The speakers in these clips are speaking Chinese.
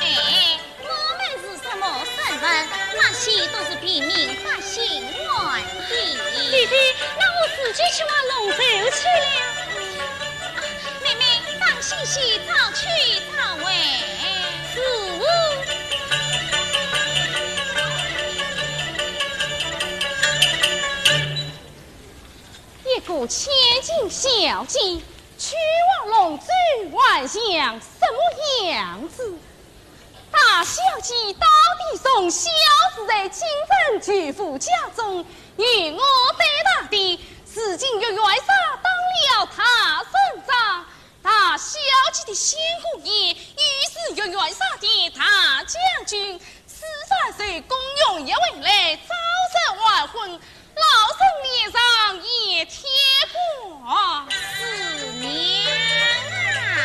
哎，我们是什么身份？那些都是平民百姓玩的。弟弟，那我自己去往龙州去了。妹妹，当细细早去早回。是。一个千金小姐去往龙州玩像什么样子？大小姐到底从小时在清真巨富家中与我对打的，如今又外杀当了他身上。大小姐的先姑爷，于是又外杀的大将军，13岁公用也回来，早日完婚，老身脸上也贴过四娘啊！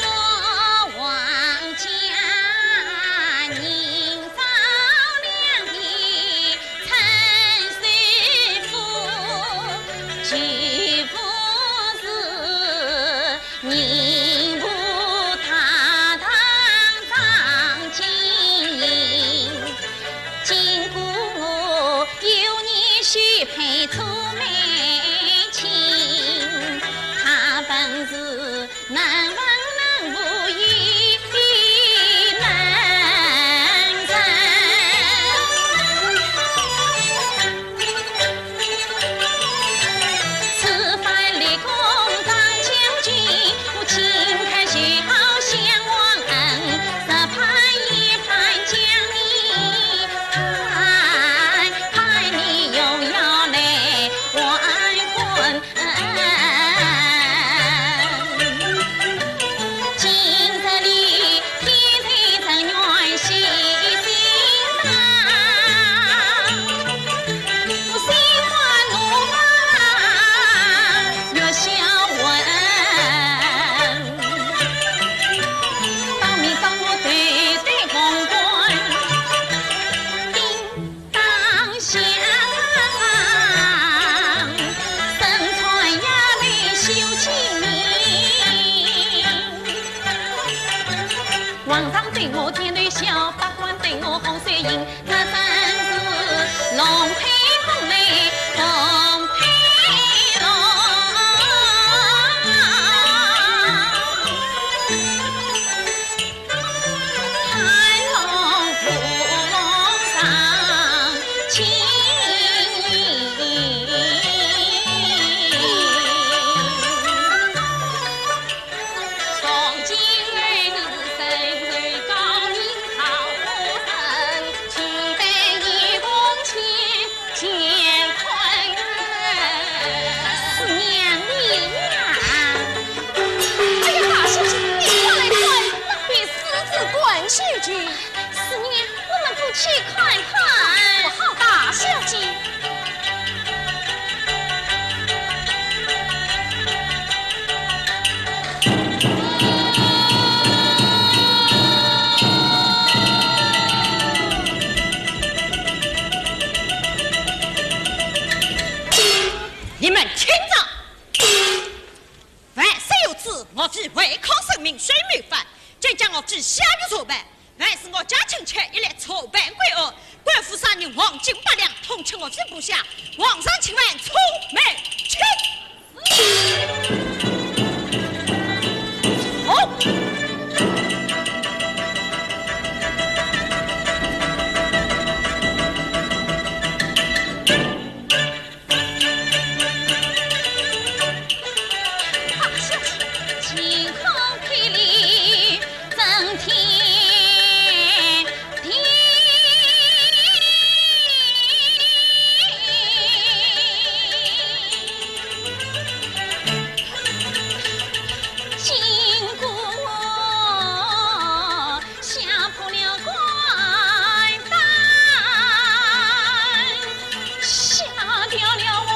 我王家宁造良的陈岁夫，举夫是宁不他堂张金银。经过我有年许配出美亲，他本是能文能武与能人。此番立功当将军，我亲看学好相忘恩，十盼一盼将你盼你又要来完婚。今日里天天正愿喜心上，我心花怒马越销魂。当面当我对对公关，叮当响，身穿呀来绣金银。皇上对我天对笑，百官对我红水银，那真是龙配凤嘞，凤配龙。看龙扑龙上青云，从今儿你是身为高明好夫人，请得一公钱乾坤。四娘你呀！哎呀，大小姐，你快来快，那边狮子滚去去。四娘，我们不去看看？不好，大小姐。你们听着，凡事有之，我只违抗生命，谁没犯？这将我只下狱做办。凡是我家亲戚一来操办归恶，官府上人黄金8两，统请我之部下。皇上请问出门去。大小姐，晴空霹雳震天地。经过吓破了官胆，吓掉了我。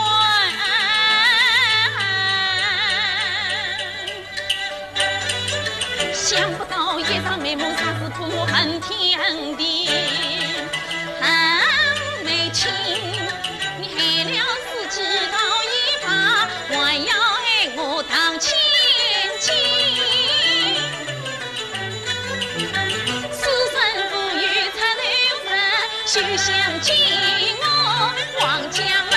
想不到夜上美梦杀死屠恨天地，恨美亲，你害了自己到一把，还要害我当千金。休想见我王家门。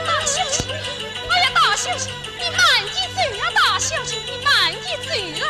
大小姐，哎呀，大小姐，你慢点走呀！大小姐，你慢点走啊！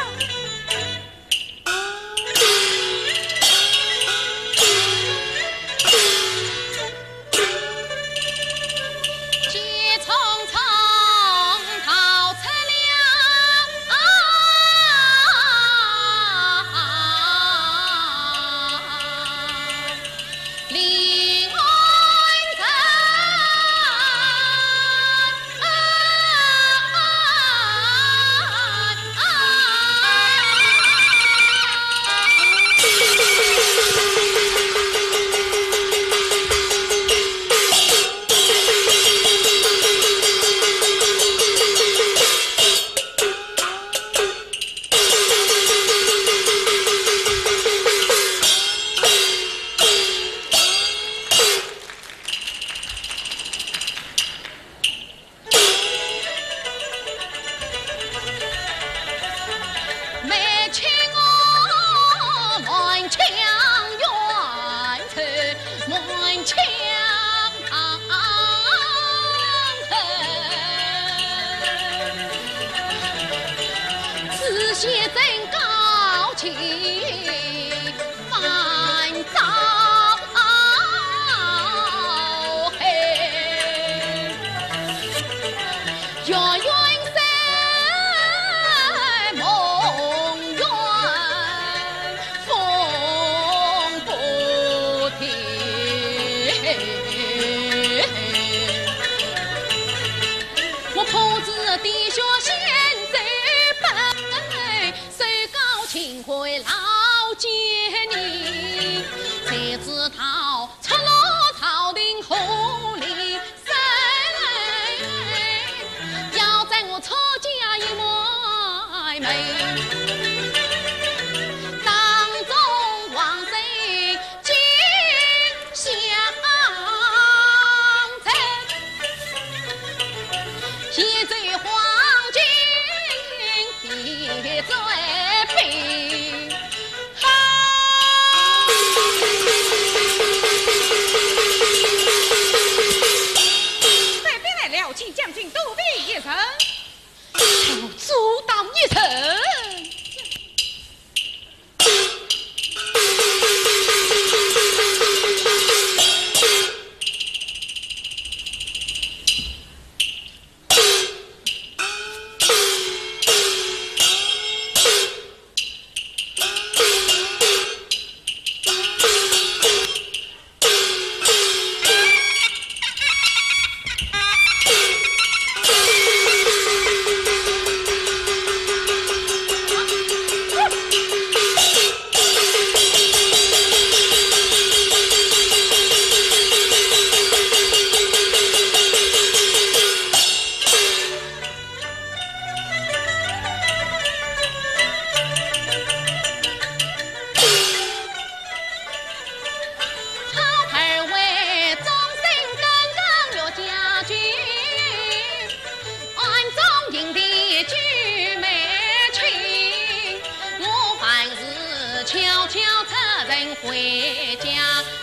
回家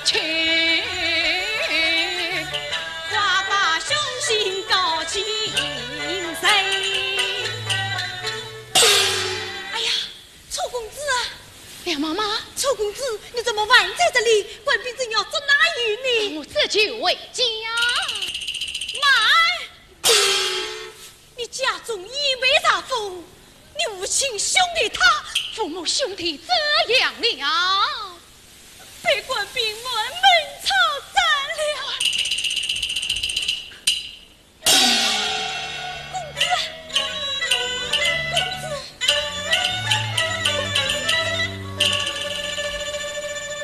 去，花把雄心高起谁？哎呀，臭公子啊！梁妈妈，臭公子，你怎么晚在这里？官兵正要捉拿于你。我这就回家。妈，你家中已为啥父？你无亲兄弟他，父母兄弟这样了，被官兵们闷操斩了。公子，公子，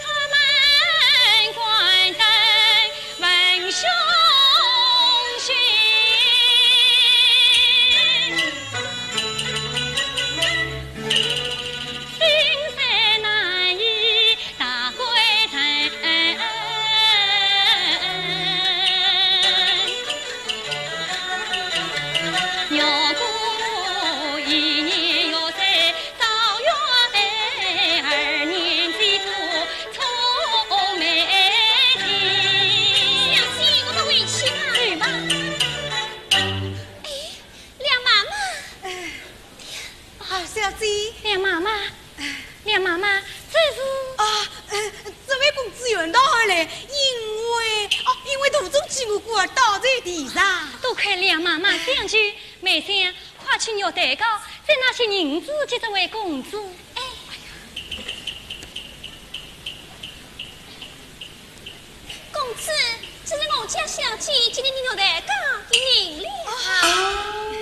他们关灯问兄心。心塞难移大归程。相居，梅香快去肉蛋糕，再拿些银子给这位公主。哎，公子，这是我家小姐今天的肉蛋糕给您了。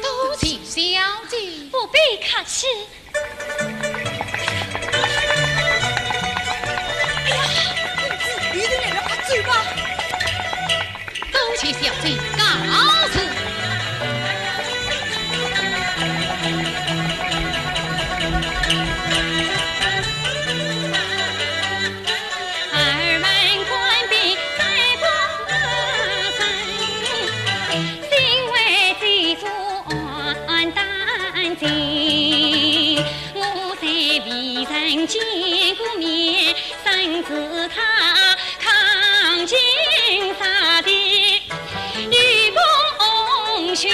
多谢小姐，不必客气。一定来了，把嘴巴。多谢小姐，告辞。二门关闭在不分，心为肌肤担惊。我在离人见过面，身子他抗金杀敌，女公勋。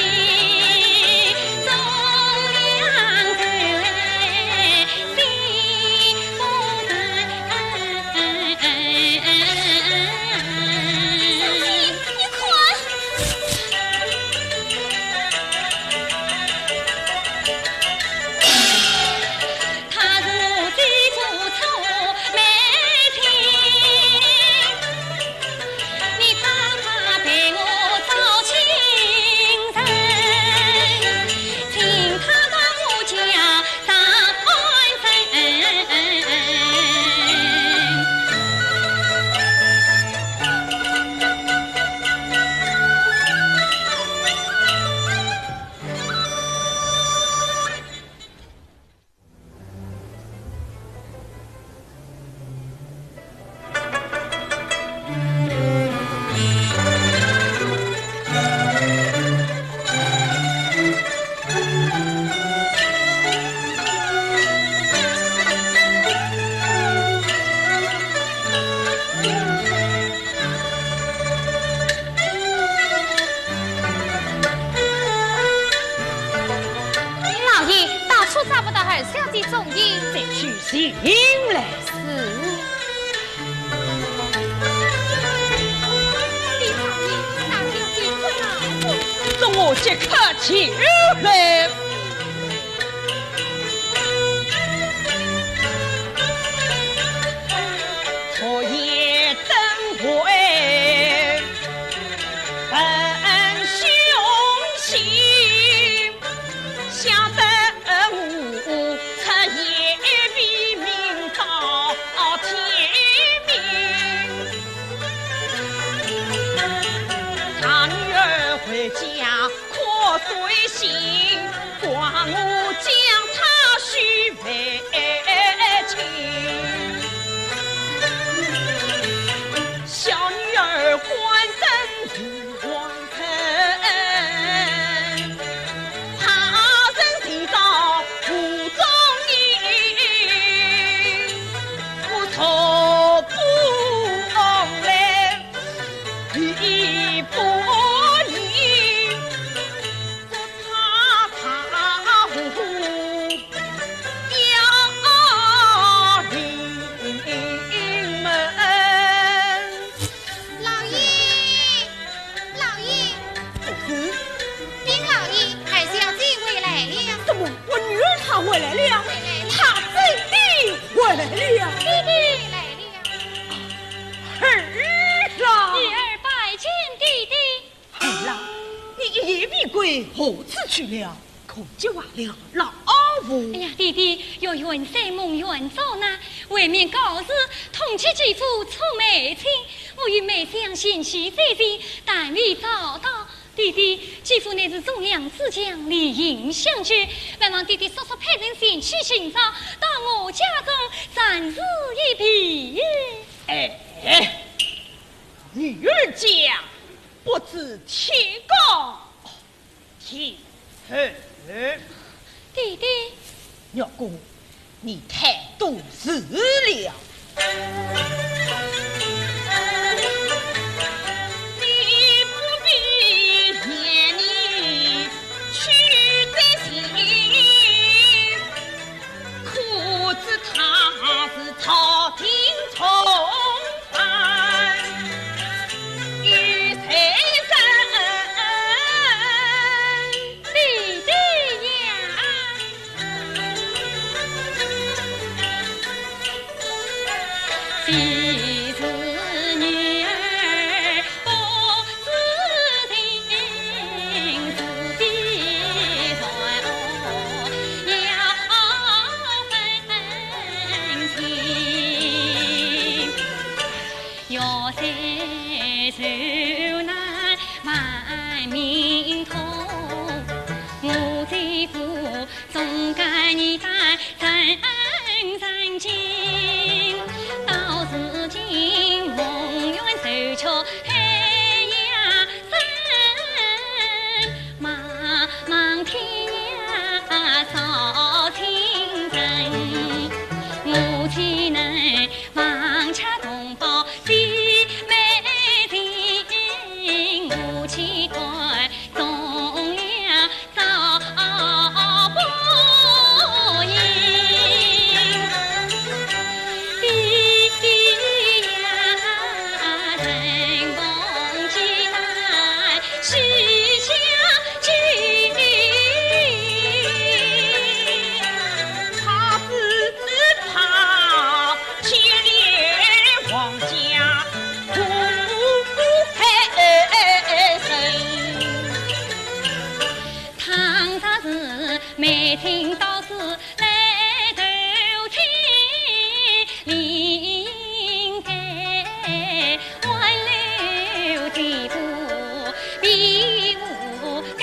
醒来是。李大爷，大舅别困了，送我即刻起来。昨夜灯会本凶行，想得我彻夜比明到天明。他女儿回家可随行，管我将他许为亲。小女儿官真如王臣，怕人听到无踪影，我错不来一不依，只怕他无要临门。老爷，老爷，是丁老爷，二小姐回来了。怎么我女儿她回来了？她真的回来了。弟弟来了。儿啊！女儿拜见弟弟。儿啦，你一夜未归，何处去了？可就忘了老夫。哎呀，弟弟要远山梦远走呢，为免告知同妻继父出梅亲，我与梅相心系在心，但未找到。弟弟，继父乃是忠良之将，理应相助，盼望弟弟速速派人前去寻找，到我家中暂时一避。哎，女儿家不知天高天厚。弟弟，鸟公，你太多事了。你不必念你去在心，可知他是朝廷从犯，与谁人你在人间，到如今梦远手巧黑呀深，茫茫天涯照情人，我岂能忘却同胞姐妹情，我岂怪忠良遭报应，弟弟呀，人逢艰难须相聚，他只怕牵连王家不黑身。唐朝时每听到是来头听，理应该挽留地步比无根。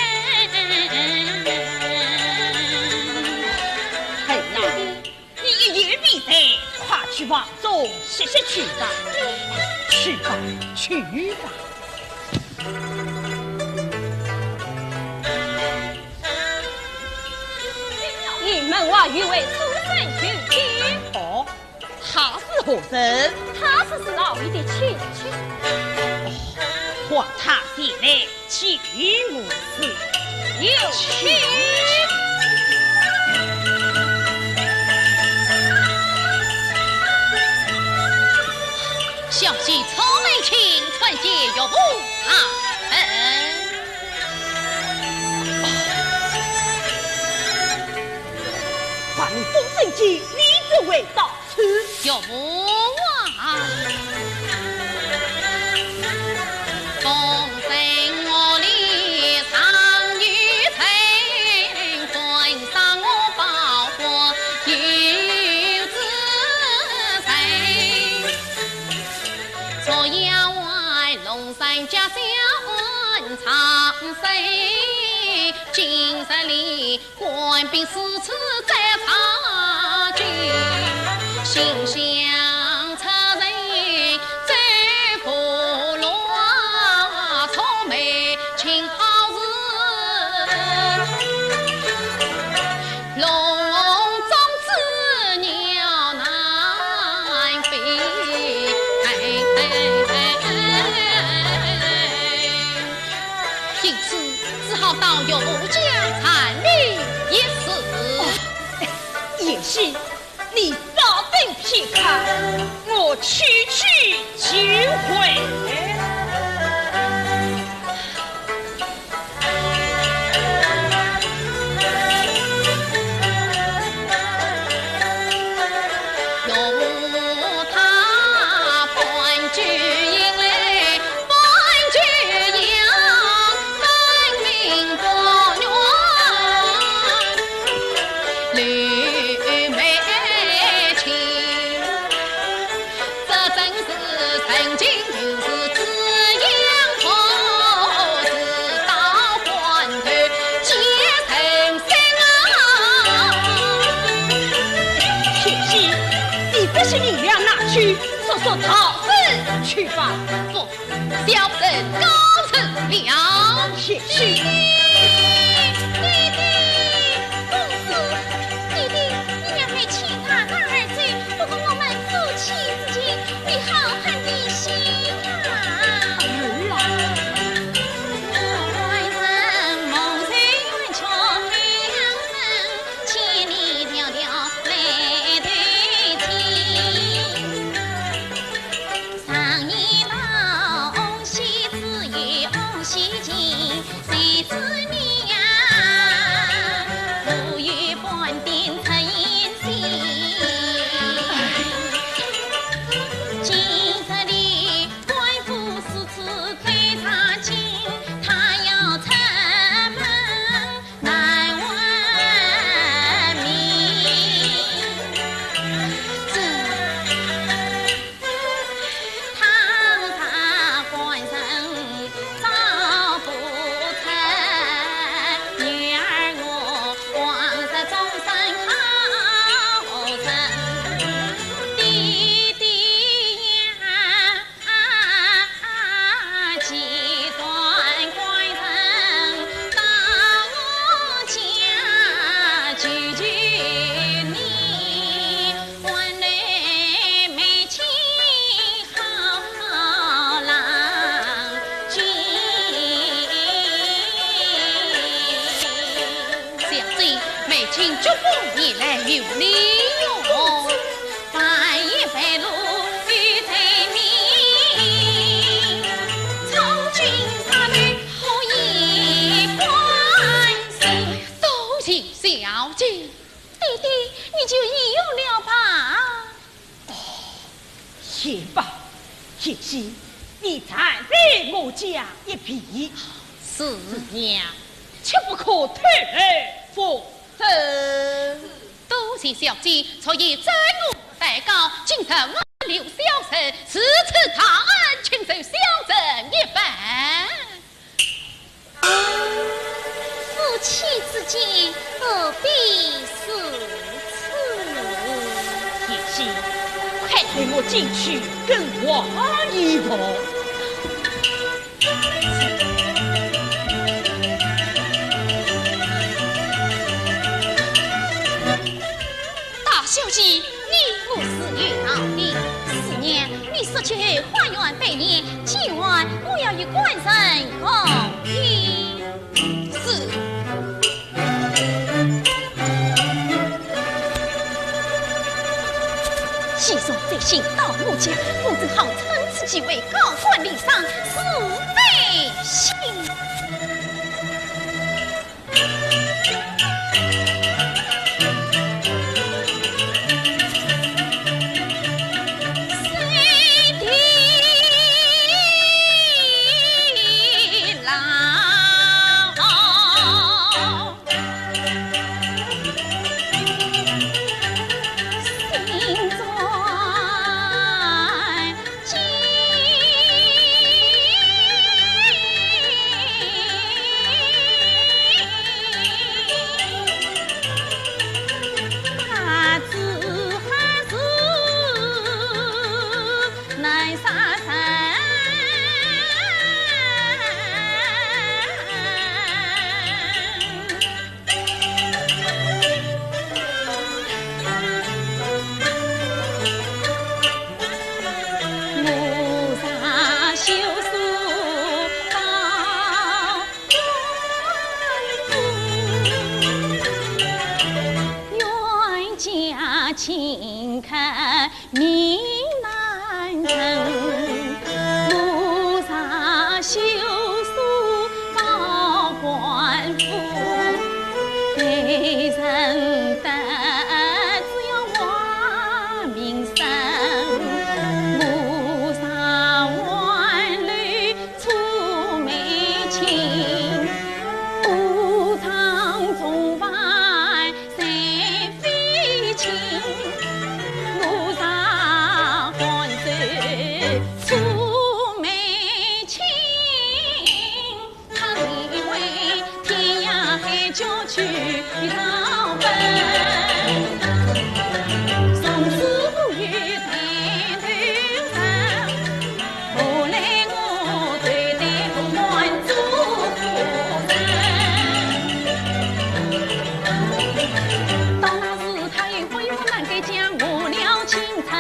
儿呀，你一言必在，快去王中歇歇去吧，去吧，去吧。你们我与为书生去见，哦，他是何人？他是老爷的亲戚。或他前来请我事，有请。小婿聪明情，纯洁又不他人。把你封神记，你这为到此，又不忘奉神我里常与情，尊上我报国有子神，昨夜外龙山家乡长生，今日里官兵四处在查军，心想差人最不乱，愁眉情好事，笼中之鸟难飞。因此只好到游江参礼一试。也是你稍等片刻，我去就回。由他伴举迎来伴举迎，分明不愿绿眉情，这真是曾经就是知音头，事到关头结成心啊！铁西，你这些银两拿去说说讨事去吧。不，小人告辞了。铁西，弟弟，公子，弟弟，你要为其他的儿子，不过我们夫妻之间，你好汉的心啊！爱人梦碎愿却两人，千里迢迢来对亲。常言道，瓯喜子有瓯喜情，谁知你呀？美金祝福你来有利用，翻一番路与对面，从军杀来好也关心，多谢小姐。弟弟，你就已有了吧？也罢，也许你暂给我家一匹，是娘，却不可退而否则。多谢小姐，所以真我代告，今日我刘小生此次大恩，请受小人一半。夫妻之间何必是此？也许快陪我进去跟王一同。大小姐，你我是遇到的。四年，你说去花园百年，今晚我要与官人共饮。是。细送这信到我家，我正好趁此机会高官礼上，是非信。请看明南城，菩萨修书高官府，给人得只要我名声，菩萨万里出美情，武昌中外谁非亲。菩萨欢喜出美情，他以为天涯海角去逃奔，从此不与抬头人。后来我对待不还做夫人，到那时他又会有难给将我了清晨，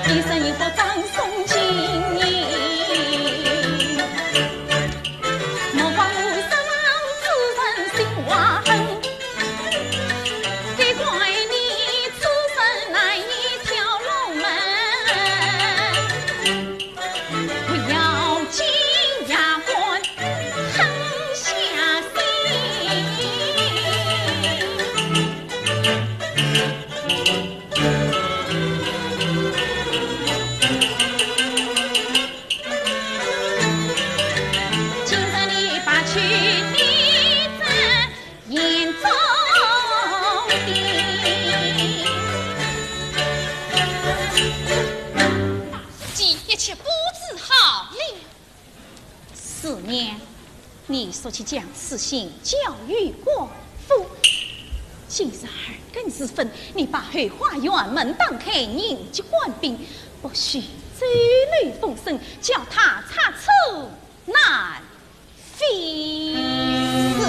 一生一佛葬送金银，莫怪我失望此生心怀恨，该怪你此生来一条龙门，不要紧牙关狠下心。今日你把去的真眼中的，既一切布置好了。四年，你说起将此信交与国父。今日二更时分，你把后花园门当开，迎接官兵，不许走漏风声，叫他查处难非事。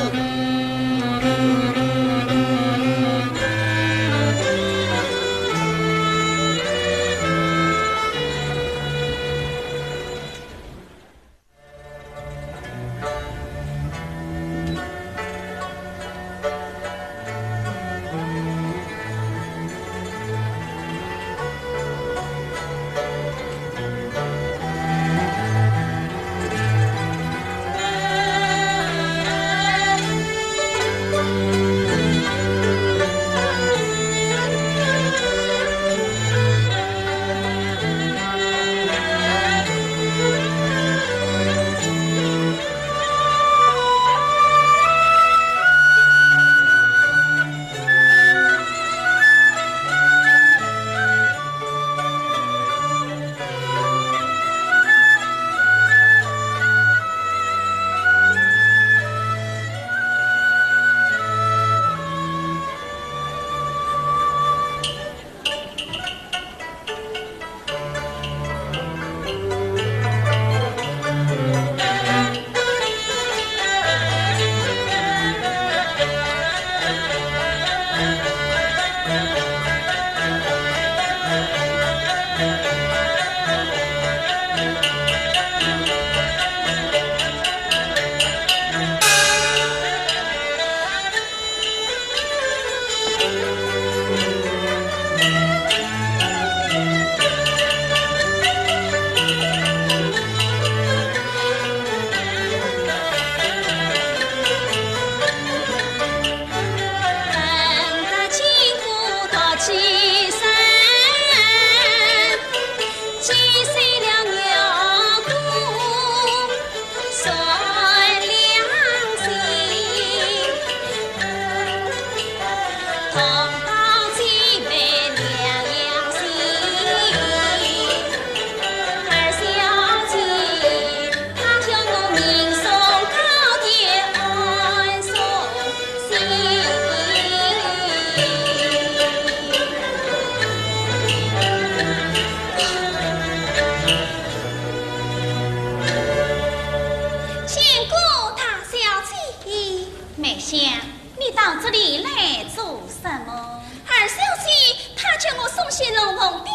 香，你到这里来做什么？二小姐，她叫我送些龙凤饼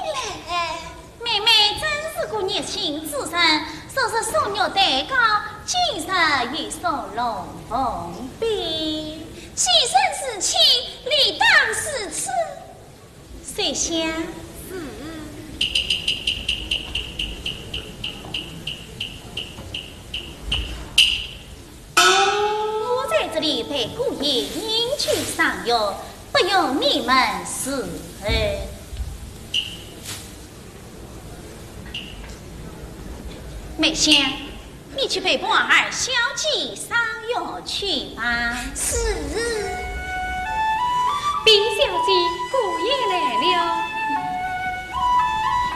来。妹妹真是个热心之人，说是送肉蛋糕，今日又送龙凤饼。既然是亲，理当是此。水香。我在这里陪姑爷饮酒赏月，不用你们伺候。梅香，你去陪伴二小姐赏月去吧。是。禀小姐，姑爷来了，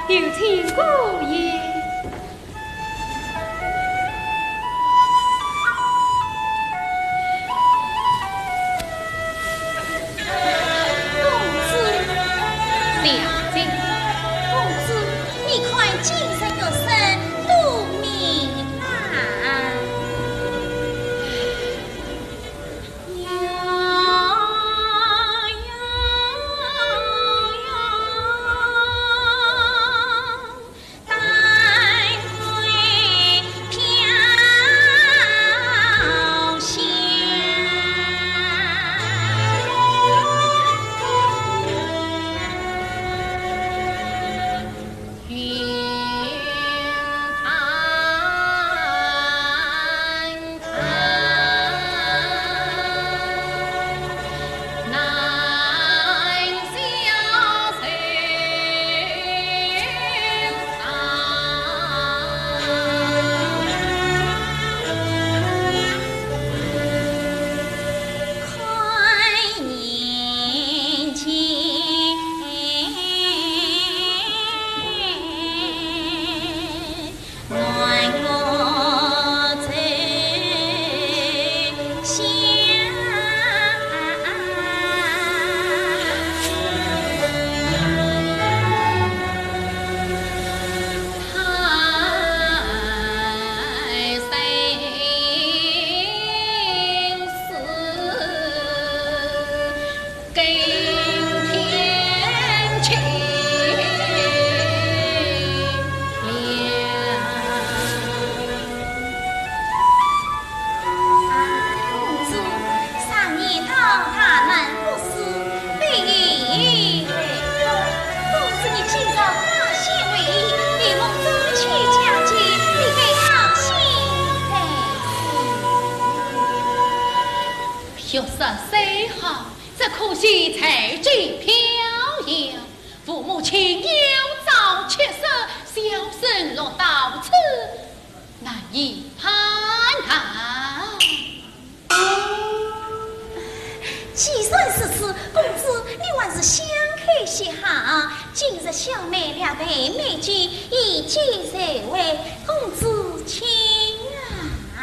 有请姑爷。学识虽好，只可惜才智飘摇。父母亲有早缺失，小生落到此，难以攀谈。既算是此，公子你还是相看些好。今日小妹两杯美酒，一酒在位，公子请啊。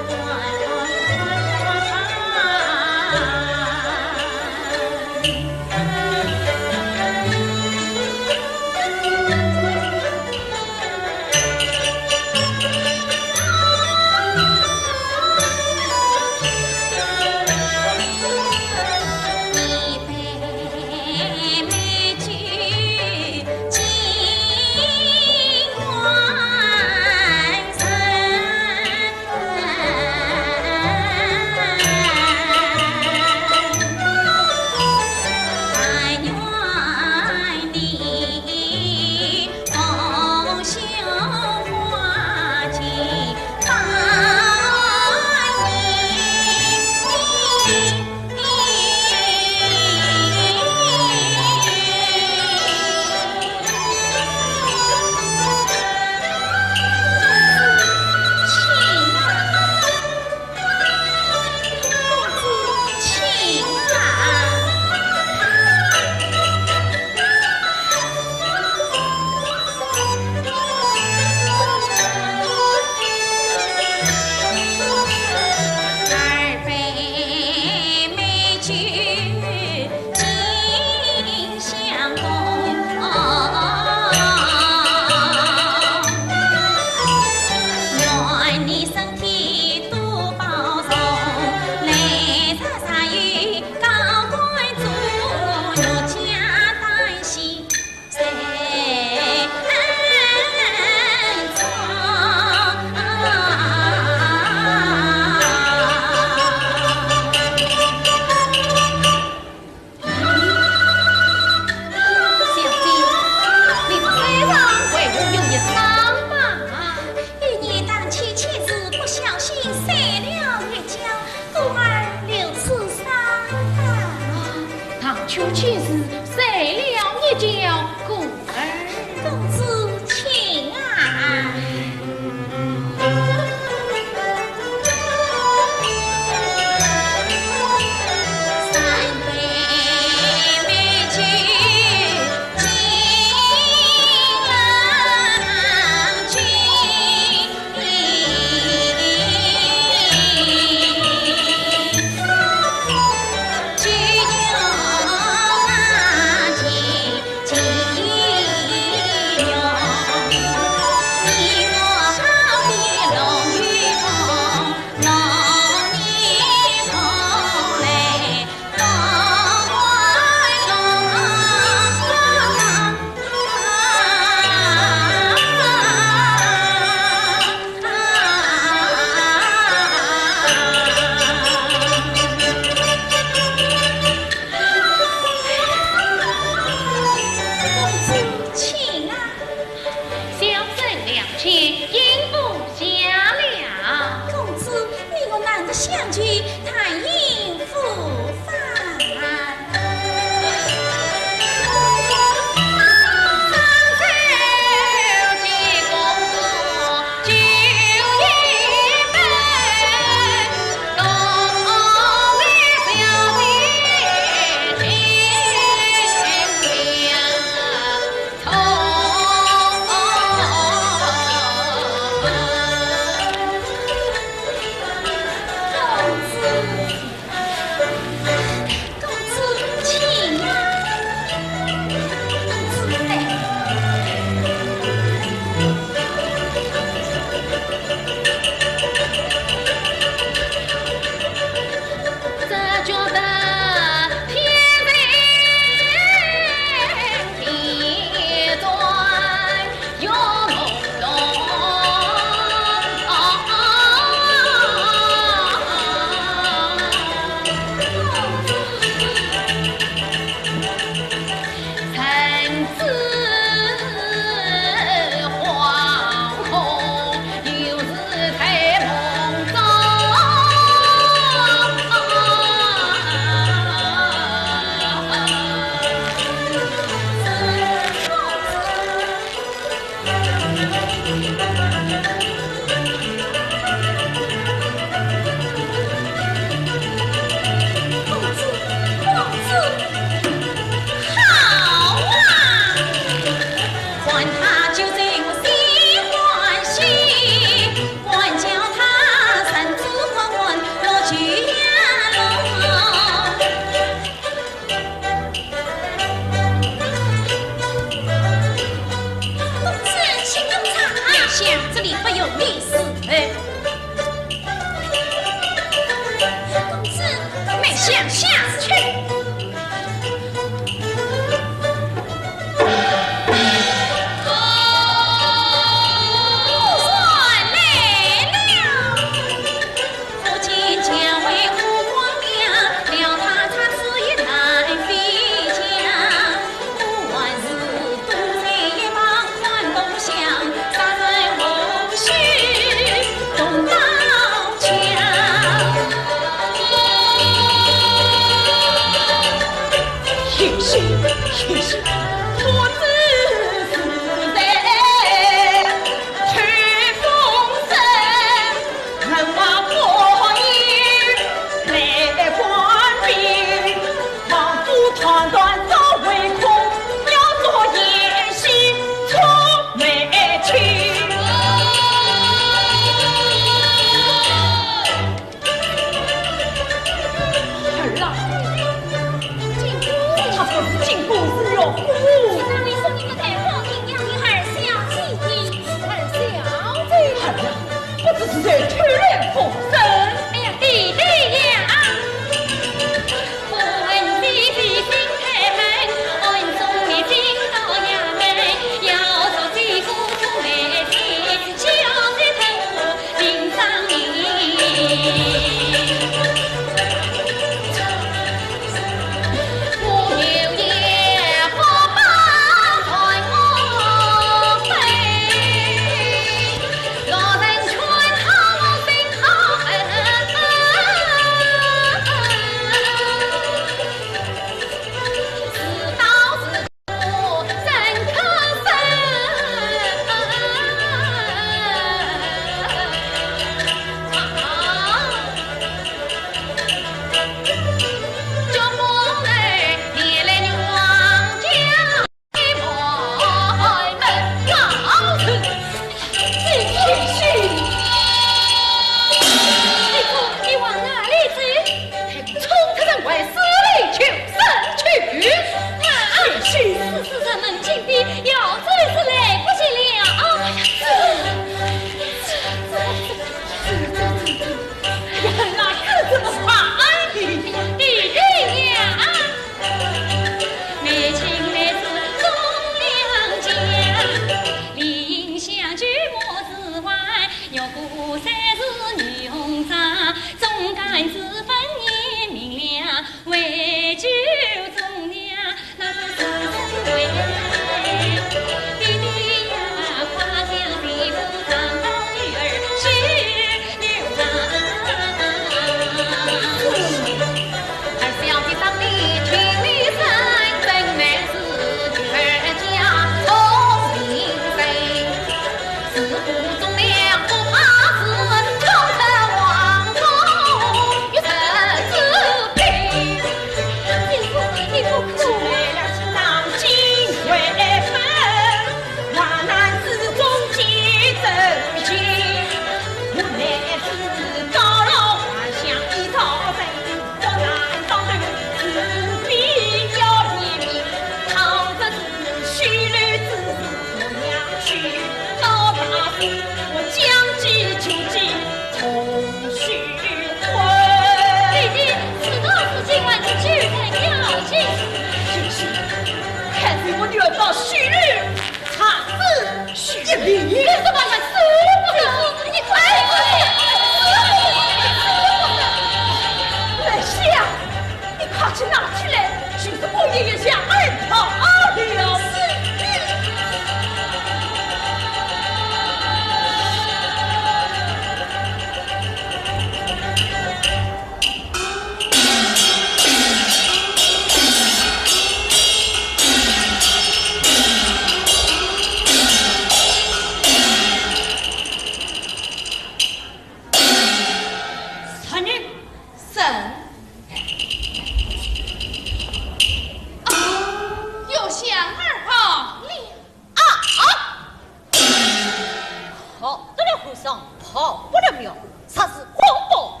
跑得了和尚，跑不了庙，啥是荒谬？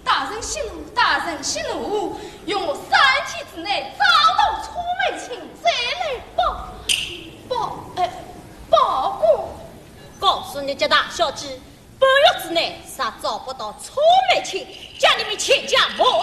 大人息怒，大人息怒，用我3天之内找到楚美琴，再来报过。告诉你这大小姐，半月之内啥找不到楚美琴，叫你们全家门冲斩。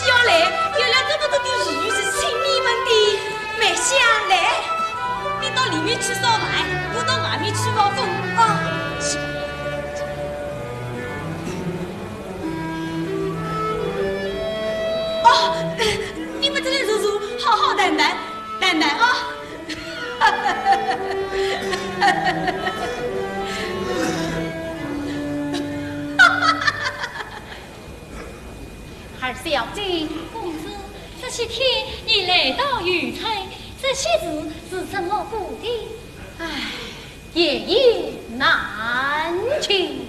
要来，有了这么多的礼物是请你们的，梅香来，你到里面去烧饭，我到外面去放风啊。你们这里坐，好好谈谈啊！二小姐，公子，这些天你来到余差，这些事是怎么过的？唉，夜夜难请。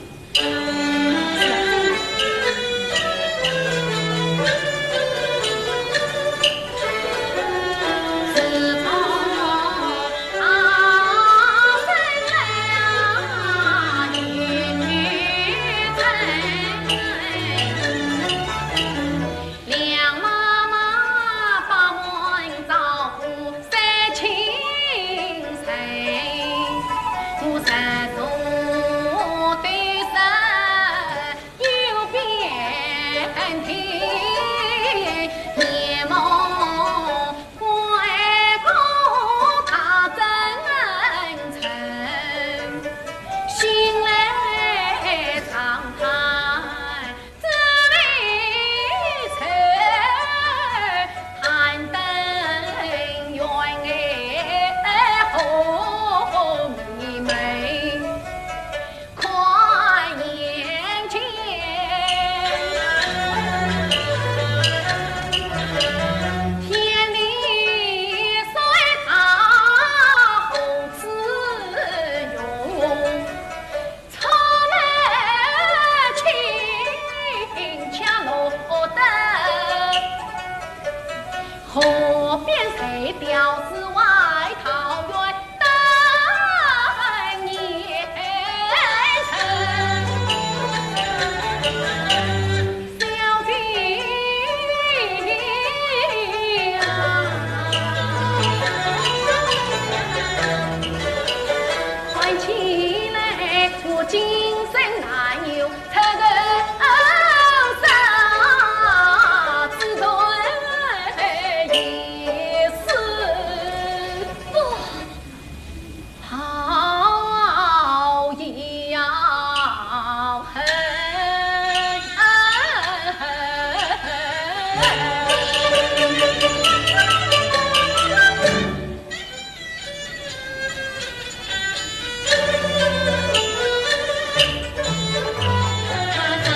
他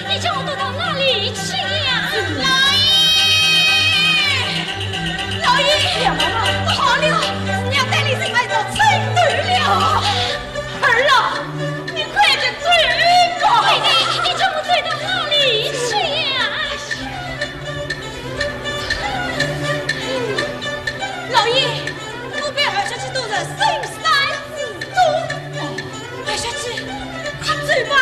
你叫我躲到哪里去呀？老爷，好了，娘带你进来就真对了。儿啊，你快点追吧！妹妹，你叫我追到哪里去呀？老爷，我被二小姐堵在深山之中。二小姐，快追吧！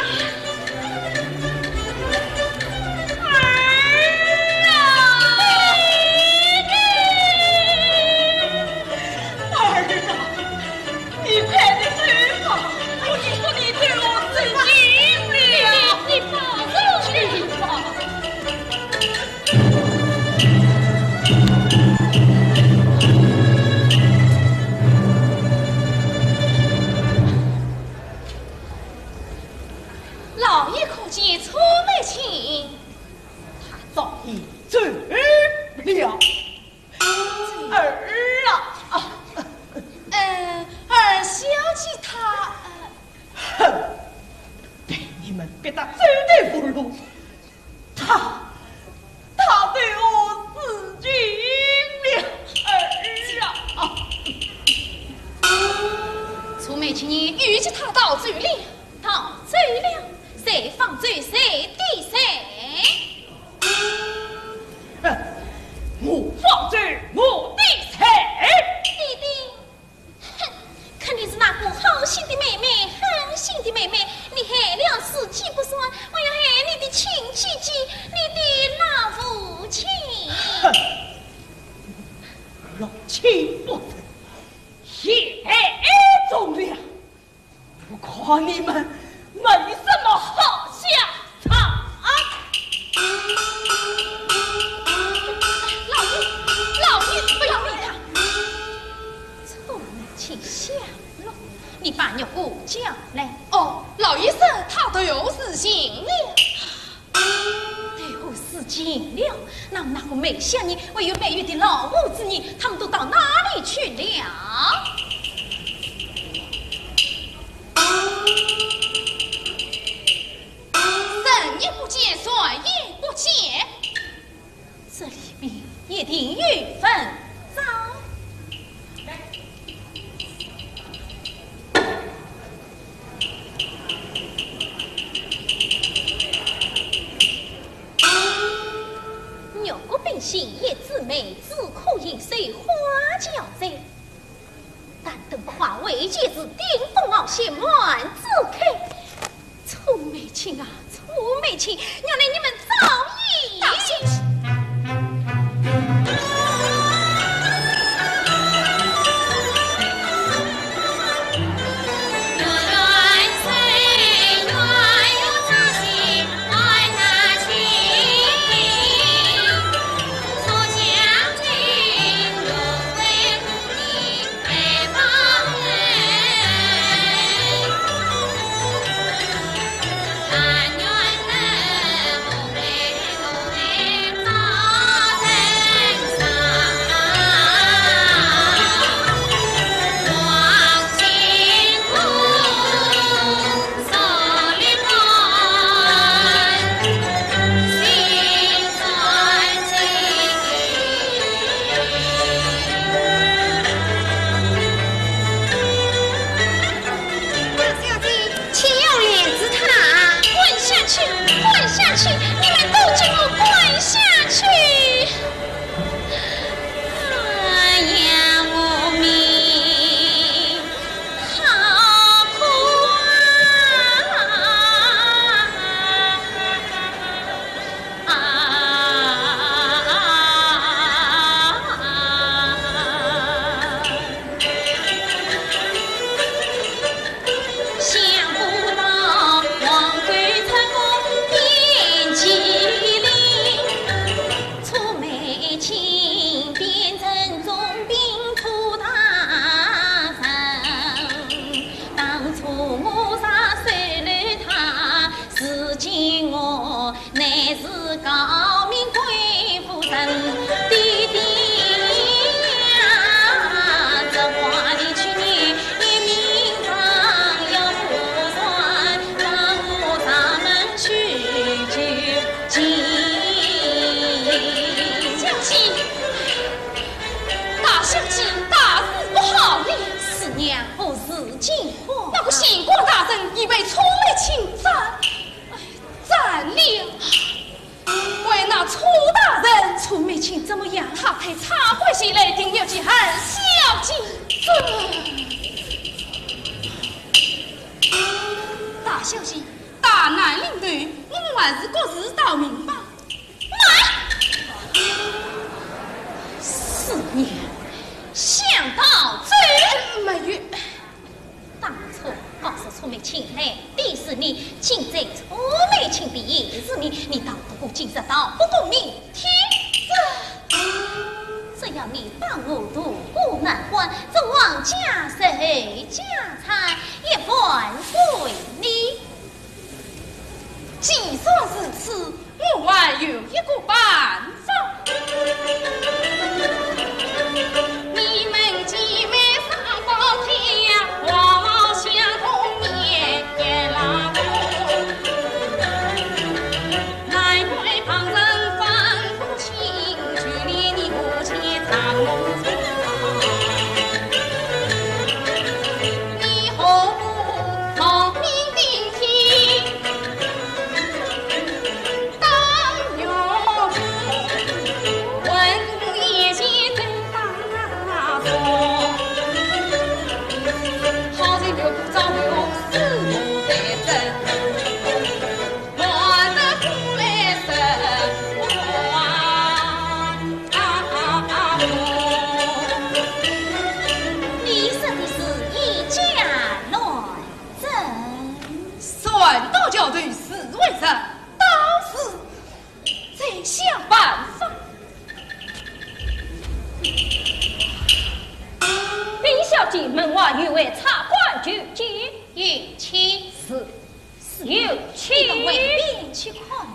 走投无路，他对我死尽了儿楚美青你与其他到嘴里，到嘴了，谁放嘴谁抵谁。我放嘴，我抵谁？弟弟，哼，肯定是那个好心的妹妹，狠心的妹妹，你害了自己不算，我要害你的亲戚戚，你的老父亲。老亲不分，血重量，不夸你们没什么好下场。老爷，不要理他。臭美青想了，你把肉骨叫来。哦，老医生，他都有事情了。对我事情了，那个没想你，我有美玉的老母子女，他们都到哪里去了？人也不见，水也不见，这里面一定有分赃。牛国本性也自美，自苦饮水花轿在，但等不化为戒指，顶风傲险乱自开。楚美青啊，楚美青，原来你们早已大先去看看。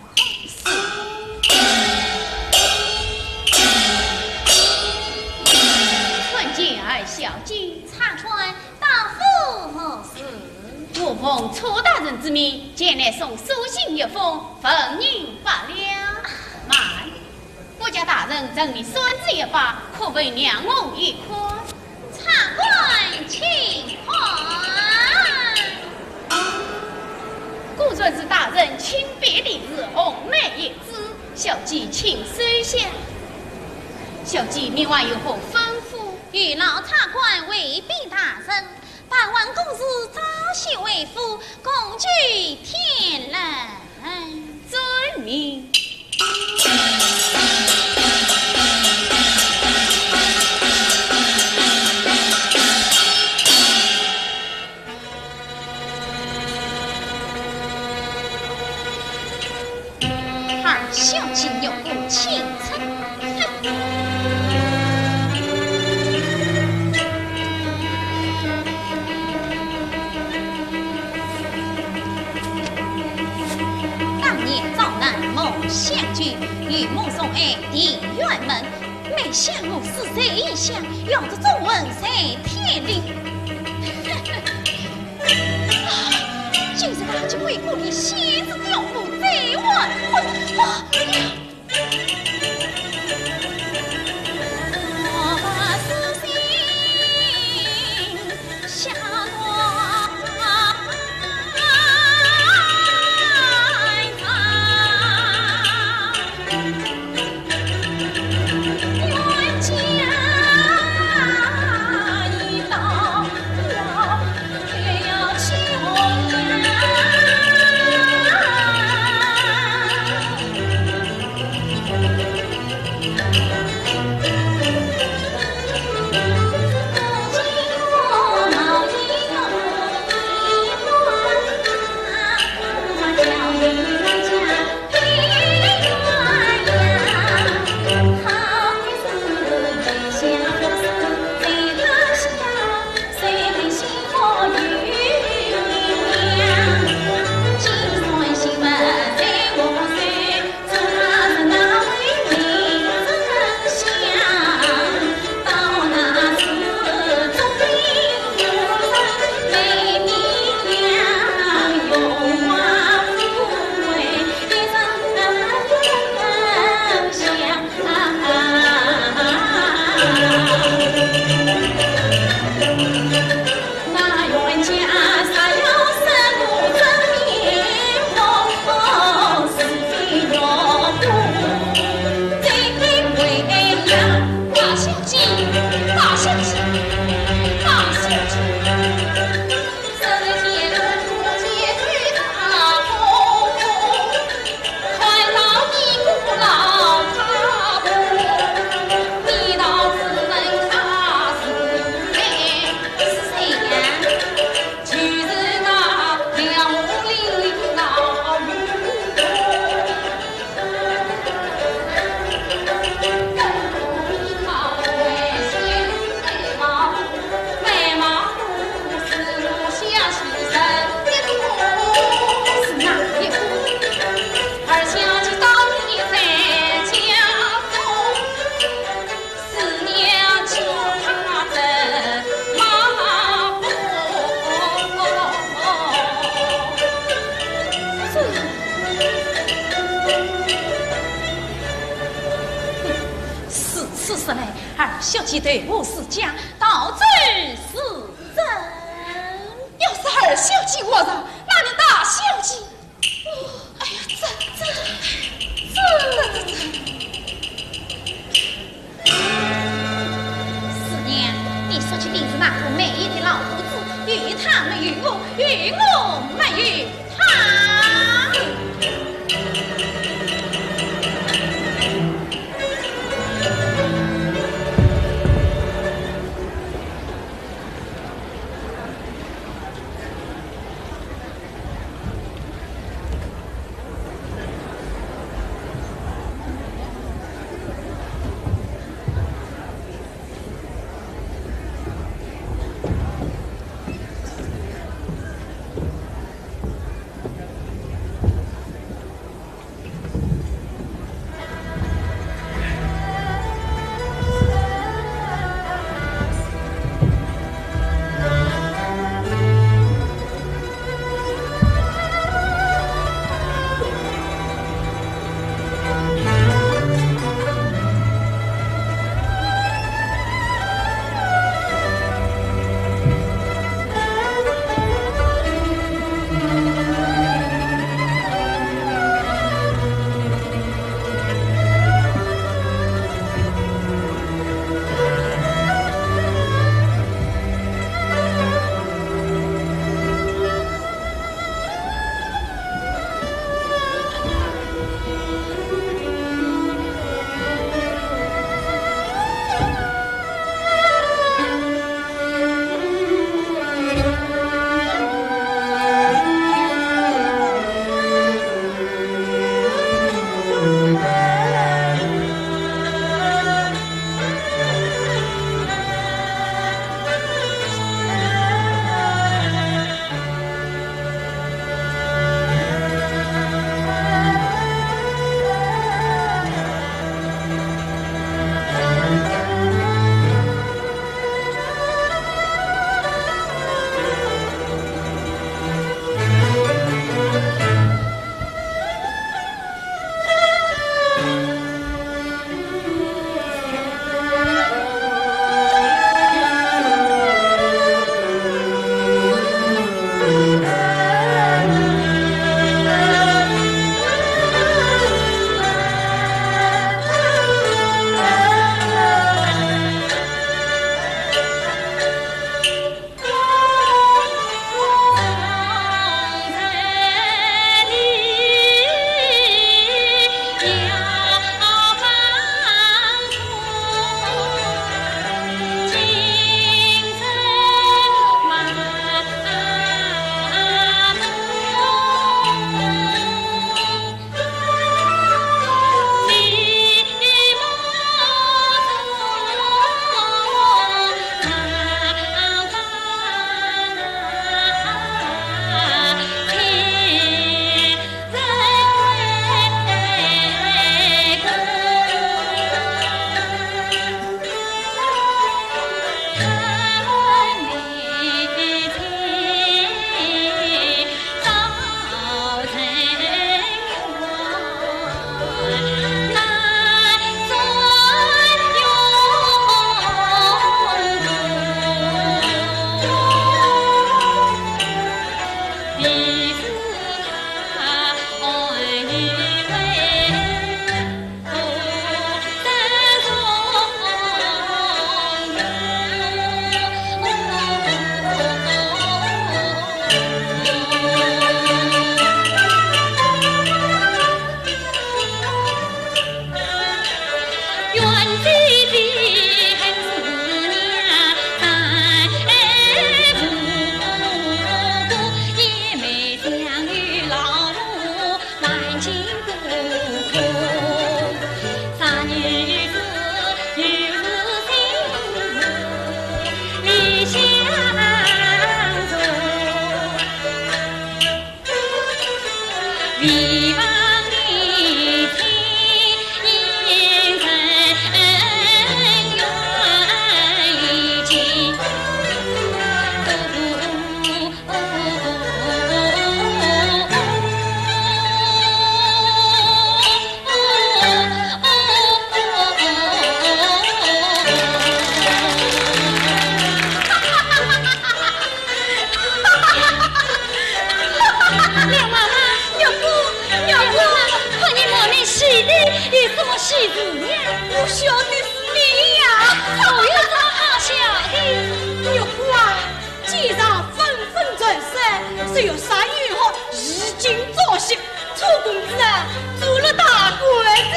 春节儿小姐，参观大夫何事？我奉楚大人之命，前来送书信一封，奉您罢了。慢，我家大人赠你孙子一把，可为娘我一宽。参观请看。顾尊是大人亲别的日红梅叶子，小姐请收下。小姐另外有何吩咐？与老察官未禀大人，办完公事早些为府，共聚天人。遵命。二小姐有不清楚。当年遭难梦相聚，与梦送爱定远门，没想我是谁一想，要着中文谁天灵。竟是大家为故里先子掉父贼万婚。小姐对我是讲，到最是真。要是二小姐我让，那你大小姐，哎呀，真。四娘，你说起定是那个美丽的老胡子，与他没与我，与我没与他。喜子娘，我晓得是你呀。我有什么好晓的？玉花，既然纷纷转身，只有3月后移京造戏，楚公子啊，做了大官的。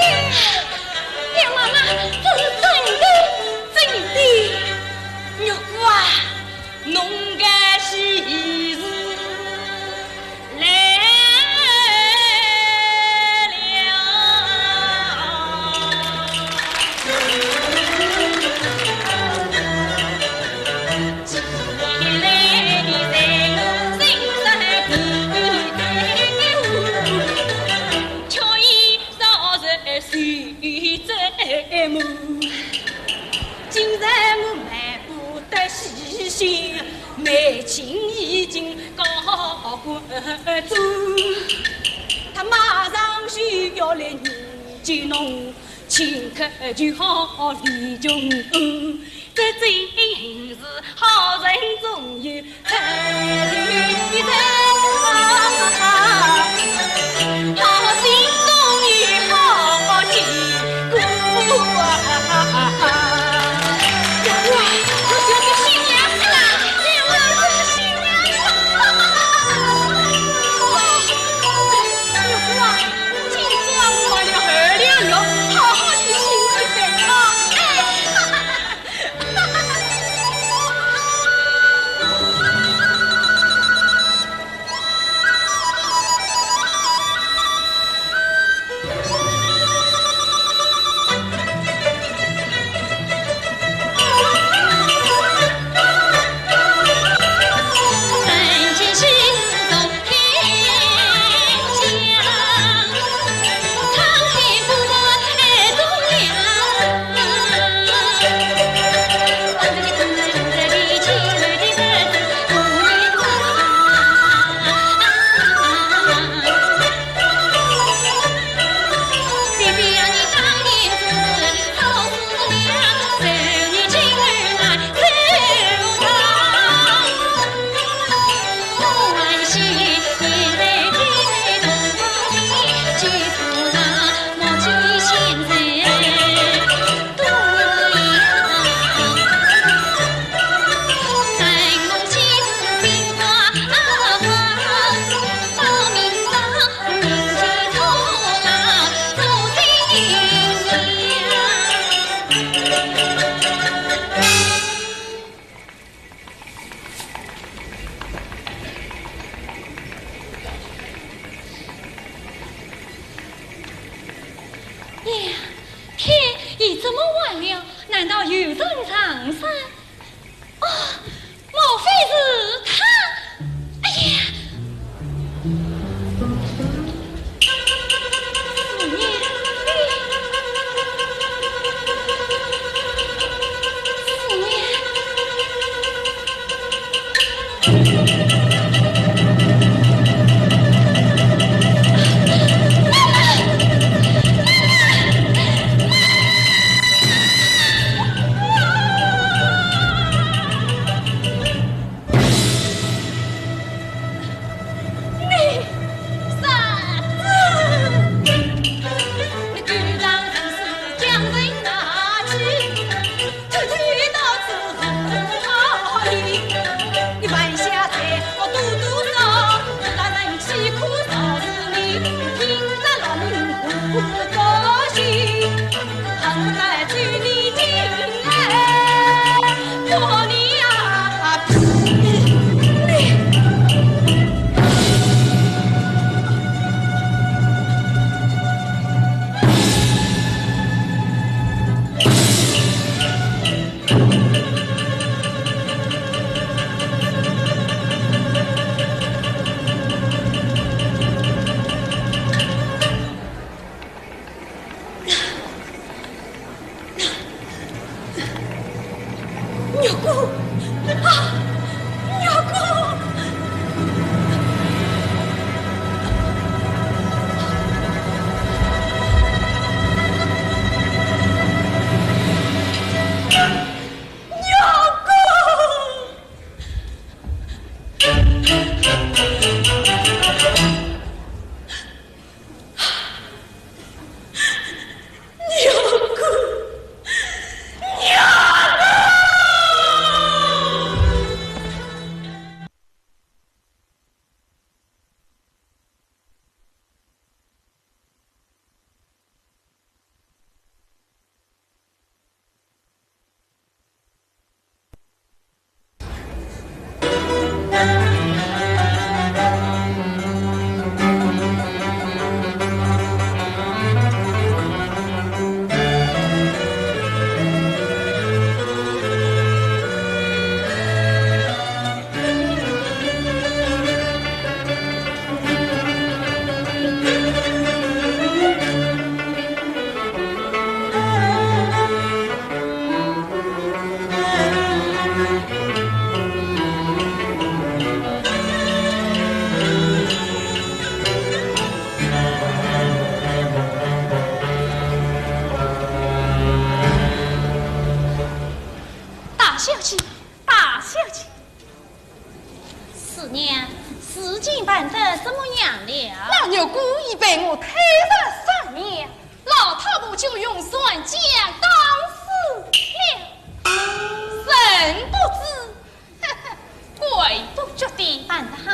娘妈妈，这是真的。真的，玉花，侬个喜事来。今日我漫步得喜心，眉清已经高官做，他马上需要来迎接侬，请客就好礼穷，这真是好人总有才对人，好心总有好结果啊。若故意被我推在上面，老太婆就用算将当死了。神不知，鬼不觉的，办得好，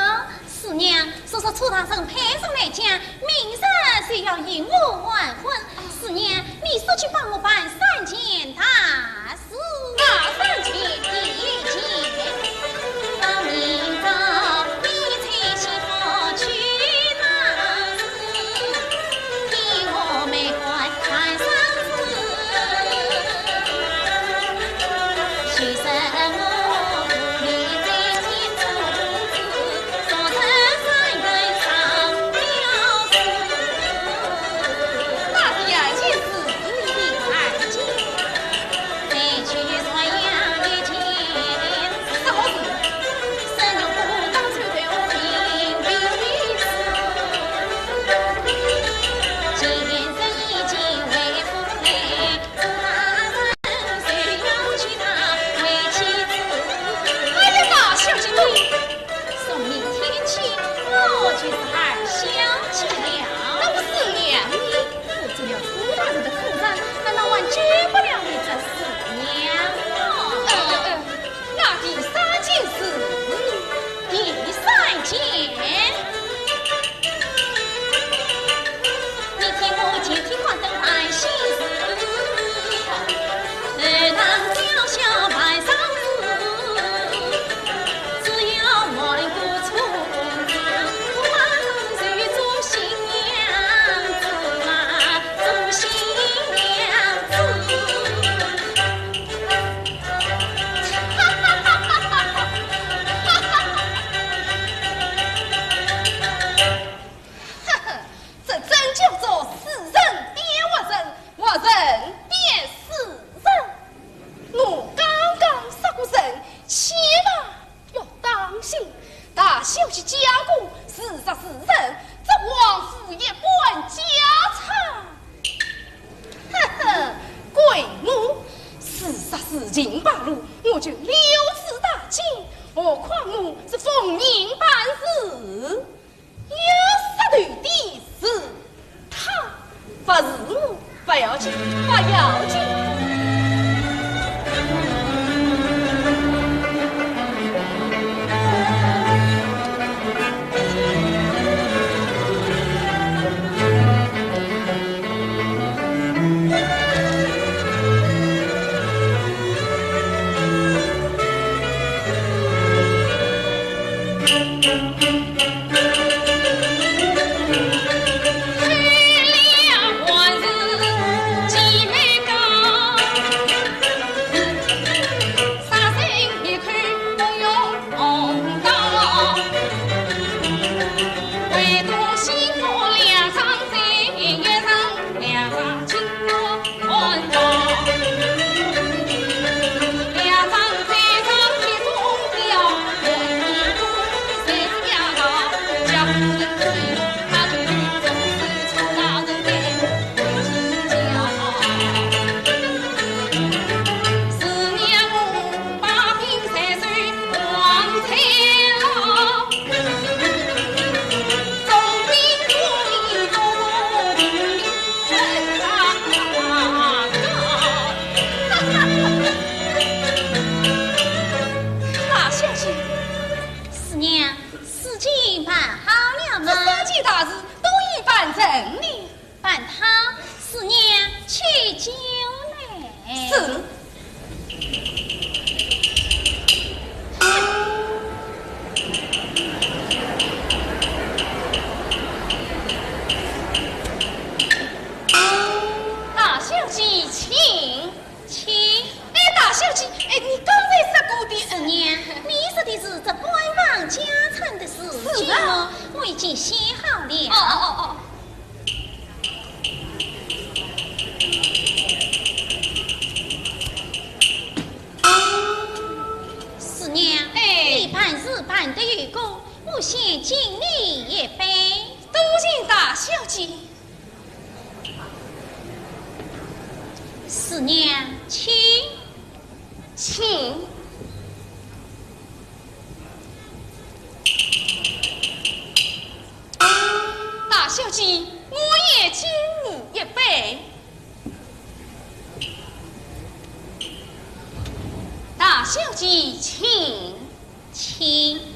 四娘说楚大生配上来讲，明日需要引我完婚。四娘，你速去帮我办3件大事。哪3件？第1件，到明早你才媳妇去哪事？替我美官办丧事。其实我不理这件主子，说得3人上了事。那第2件事，第2件，再去传扬一件什么事？神农不当初对我评评理事，今日已经为夫来，大人谁要娶她为妻子？哎呀，大小姐你，送你天气，我就是儿小气了。那不是娘你？负责了苏大人的口上，难道挽救不了你这四娘吗？那第3件事，第3件，你听我今天话等办喜事，当小小办丧事，只要万国出公子，我马上去做新娘子啊，做新娘子。这真叫做死人变活人，活人变死人。我刚刚杀过人，千万要当心。大小姐讲过，是杀是人，这王府也管家产。鬼母，是杀事情败露，我就溜此大惊。何况我是奉命办事，有杀头的是他，不是我，不要紧，不要紧。四娘，请。大小小姐，请。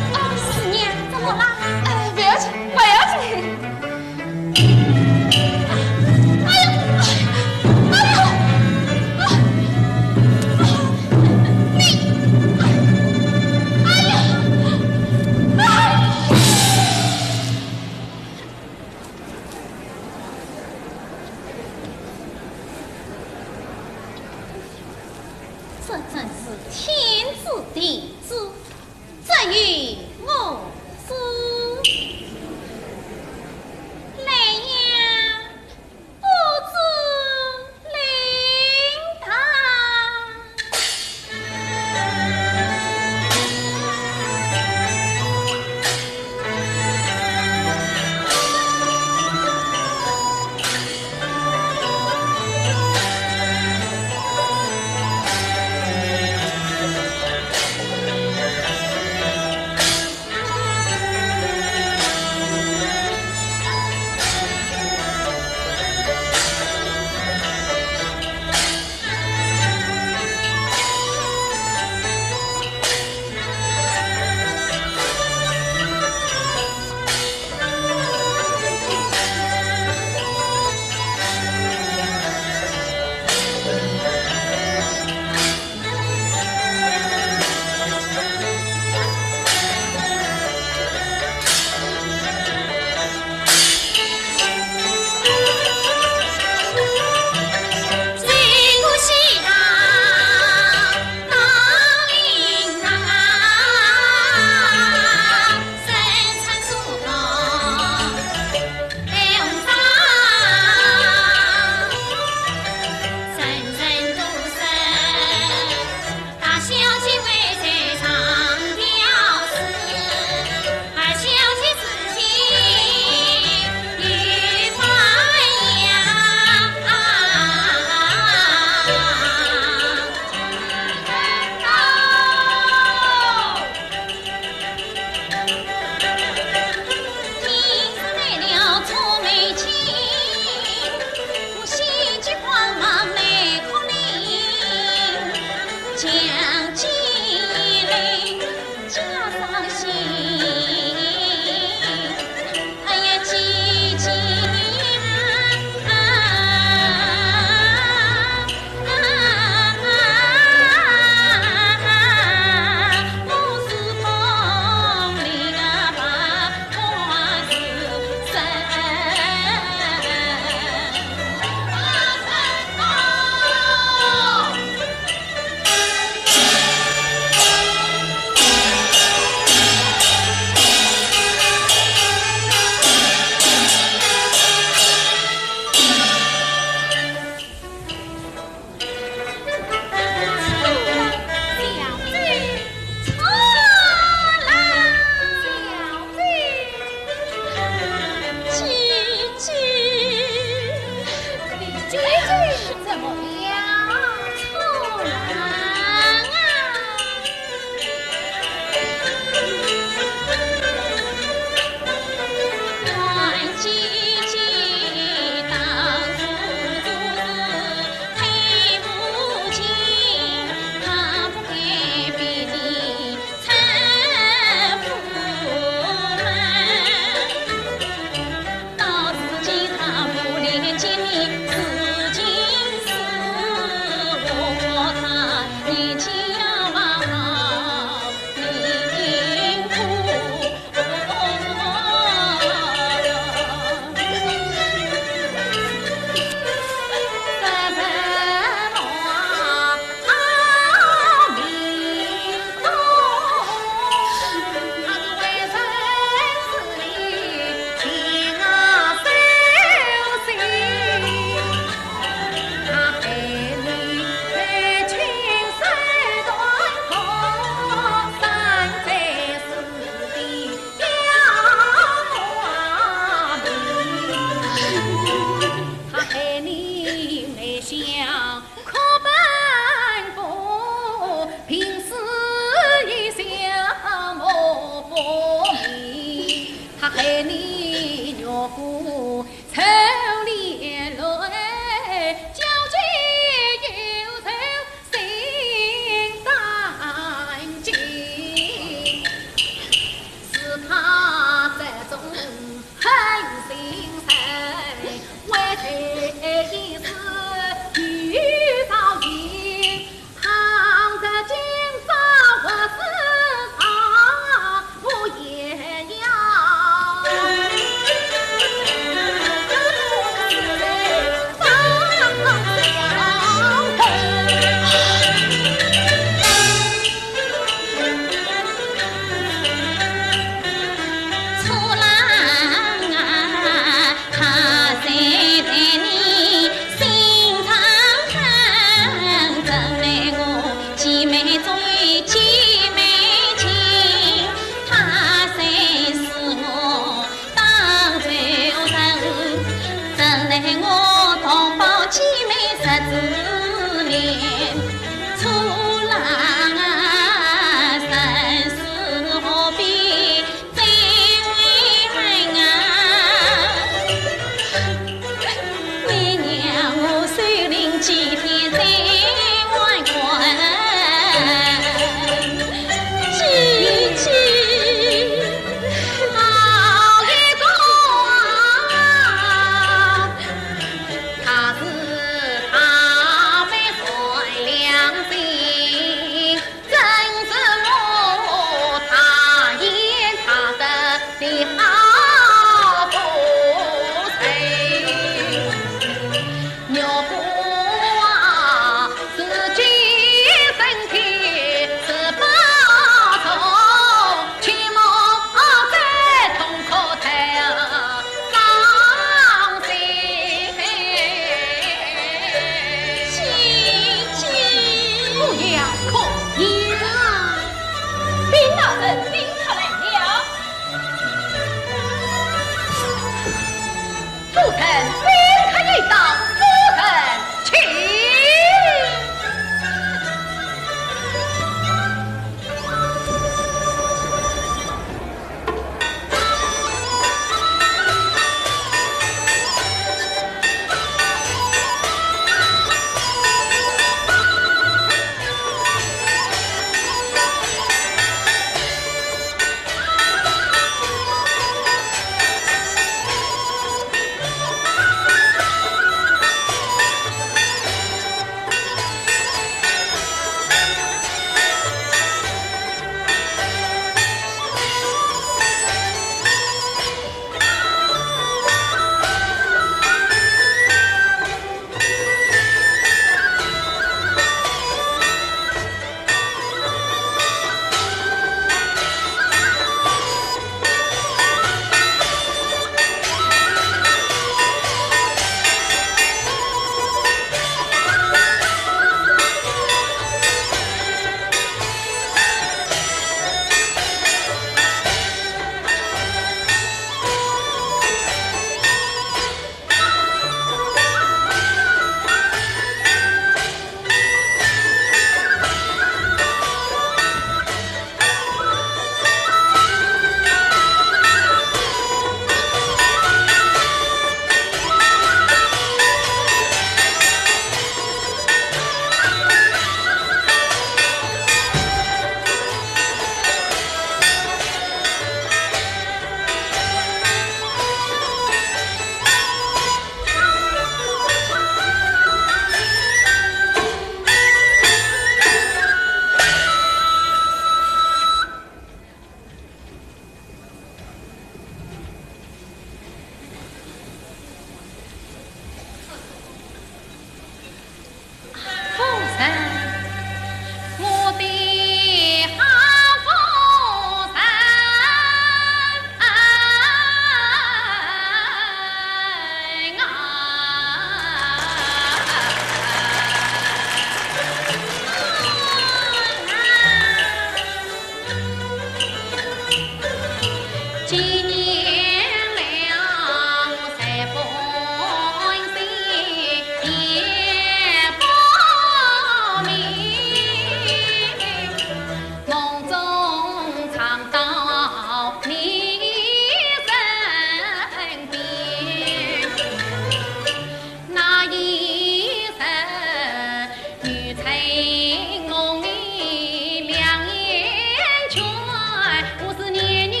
我是年年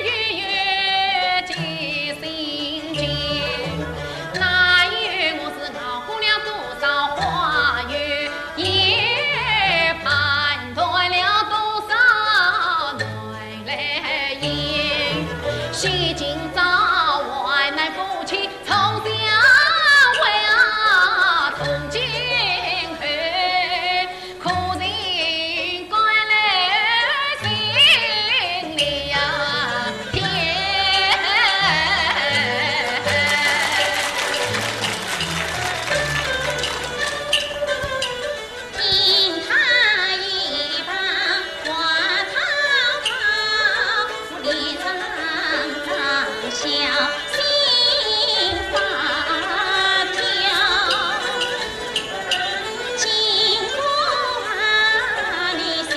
月月记心间。哪有我是熬过了多少花月，也盼断了多少暖泪眼。西京早晚乃夫妻从相会啊，从今后可人归来心里呀甜。金塔一旁花草草，里长长小心发飘。经过你心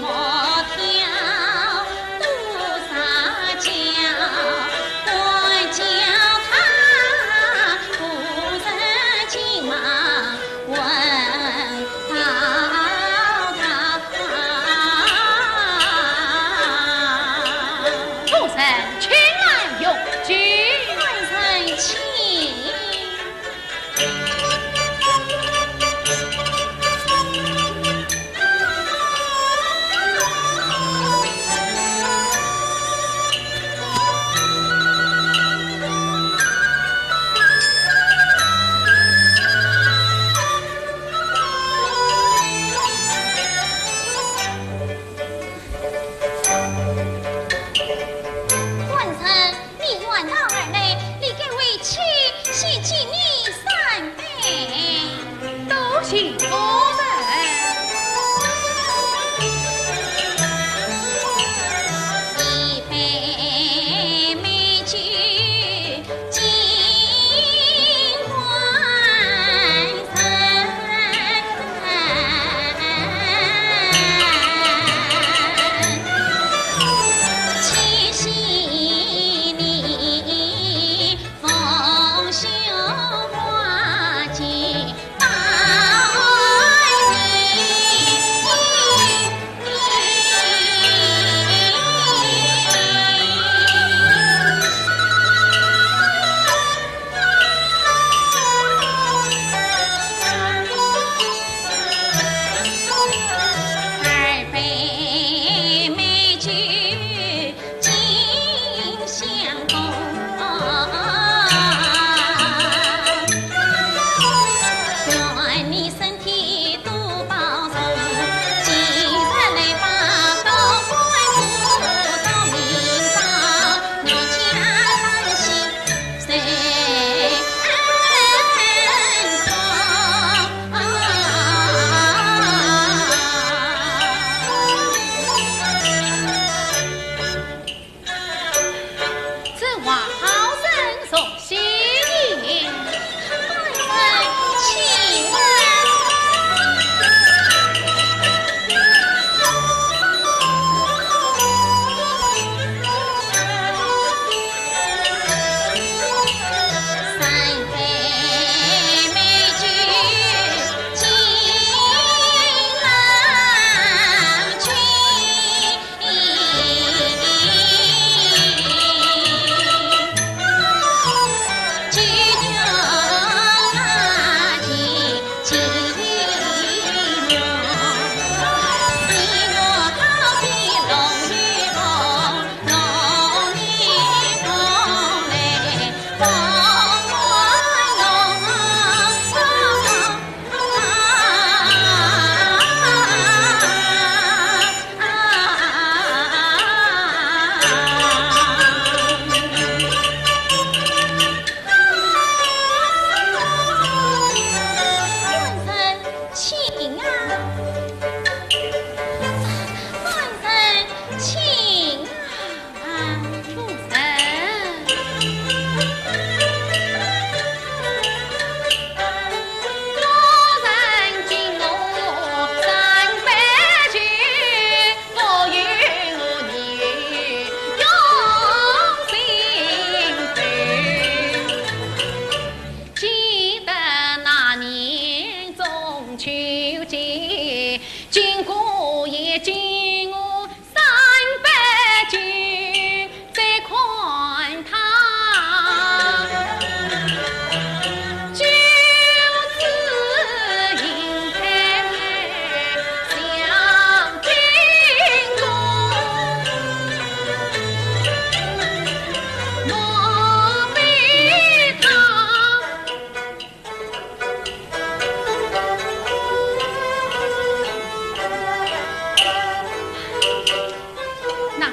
莫跳，多撒娇，管教他不人情忙问滔滔。夫人，请来用酒。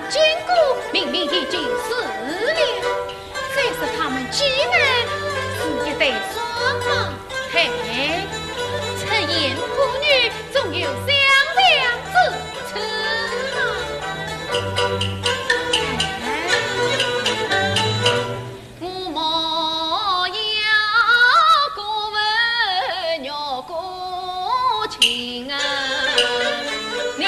坚固明明已经死了，再是他们姐妹是一对双胞胎，此言妇女总有相两之词我莫要过问若过情啊，你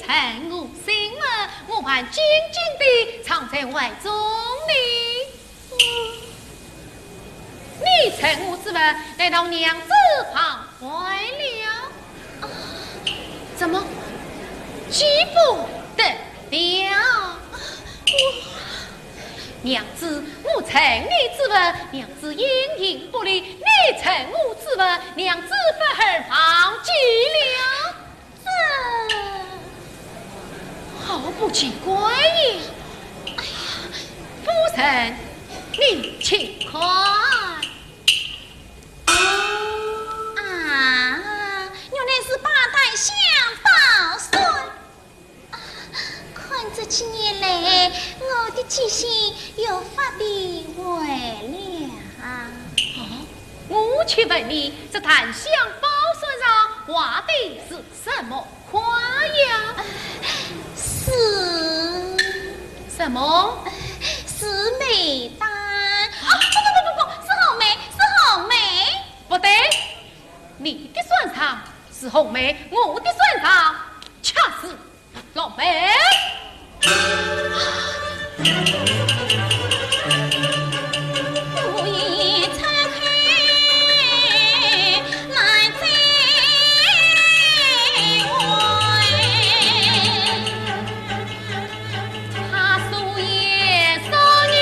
趁我心儿，我还紧紧地藏在怀中里。你趁我之问，来到娘子旁怀了，怎么记不得了？娘子，我趁你之问，娘子应应不理；你趁我之问，娘子反而忘记了。这好不奇怪耶！哎呀，夫人，你请看。原来是八代相宝孙。看这几年来，我的记性又发的坏了。我却问你，这檀香宝孙上画的是什么花呀？是什么？是美丹。不，是红梅，是红梅。不对，你的算场是红梅，我的算场恰是老梅。我已拆开来再问，他素颜少女，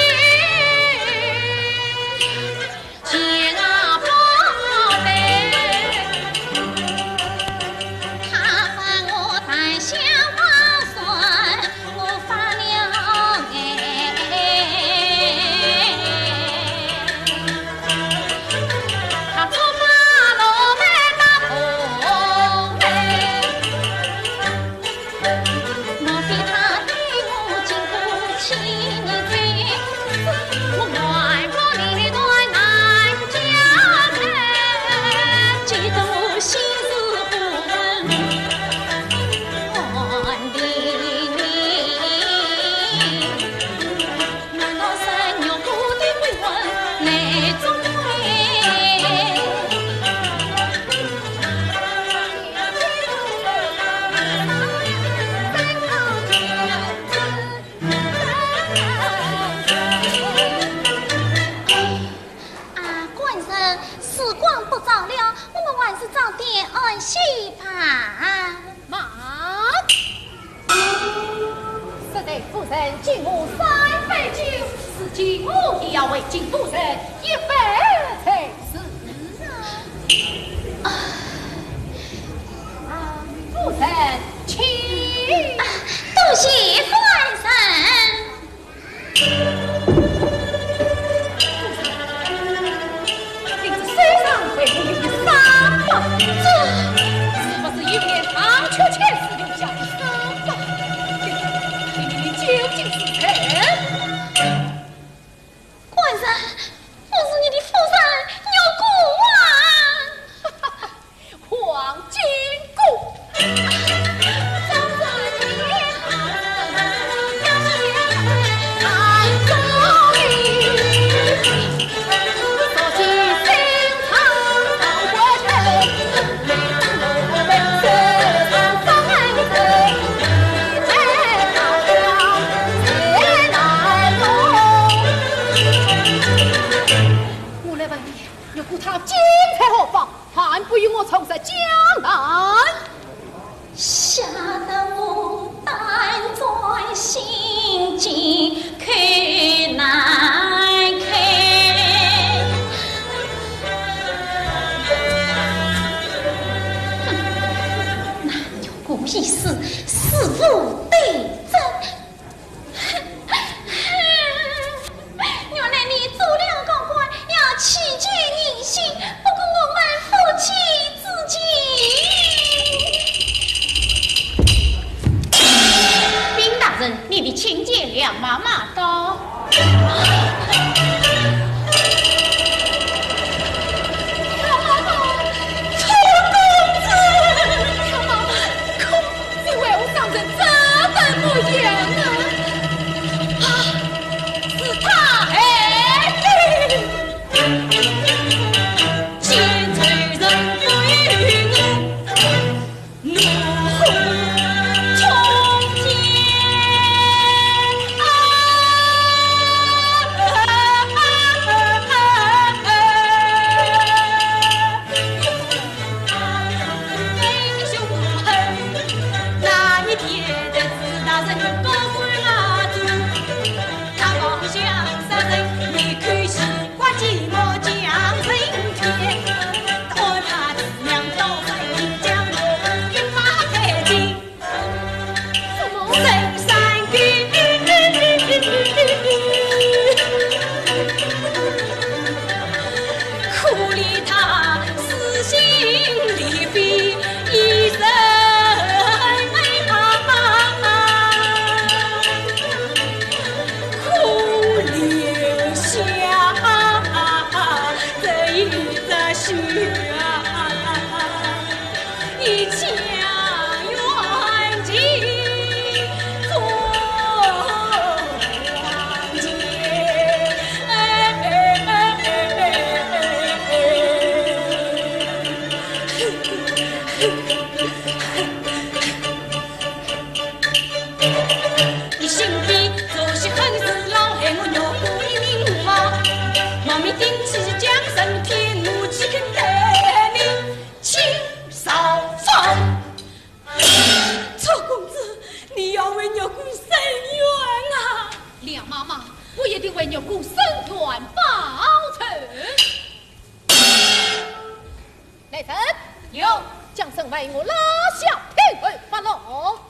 见啊宝贝，他把我带向宝孙，我发了他出马老梅打红梅，莫非他对我经不起你追？我爱过你对难家人，几度心思混乱的你，难道神有我的鬼魂来作官人，时光不早了，我们还是早点安息吧。妈，实在夫人敬我3杯酒，此际我也要为敬夫人一杯才是夫人请。多谢官人。领着身上为我留的伤疤，这是不是一片唐缺前世留下的伤疤？你究竟是谁？官人，我是你的夫人牛姑啊！黄金谷。他精彩何方？还不与我重拾江南？吓得我胆战心惊，开难开。那牛姑一死，死无对证。原来你做了个官，要欺奸人心，不顾我们夫妻之情。丁大人，你的亲姐梁妈妈到。冲！梁妈妈，我一定为牛姑伸冤报仇。来人，有将身为我拉下天回发落。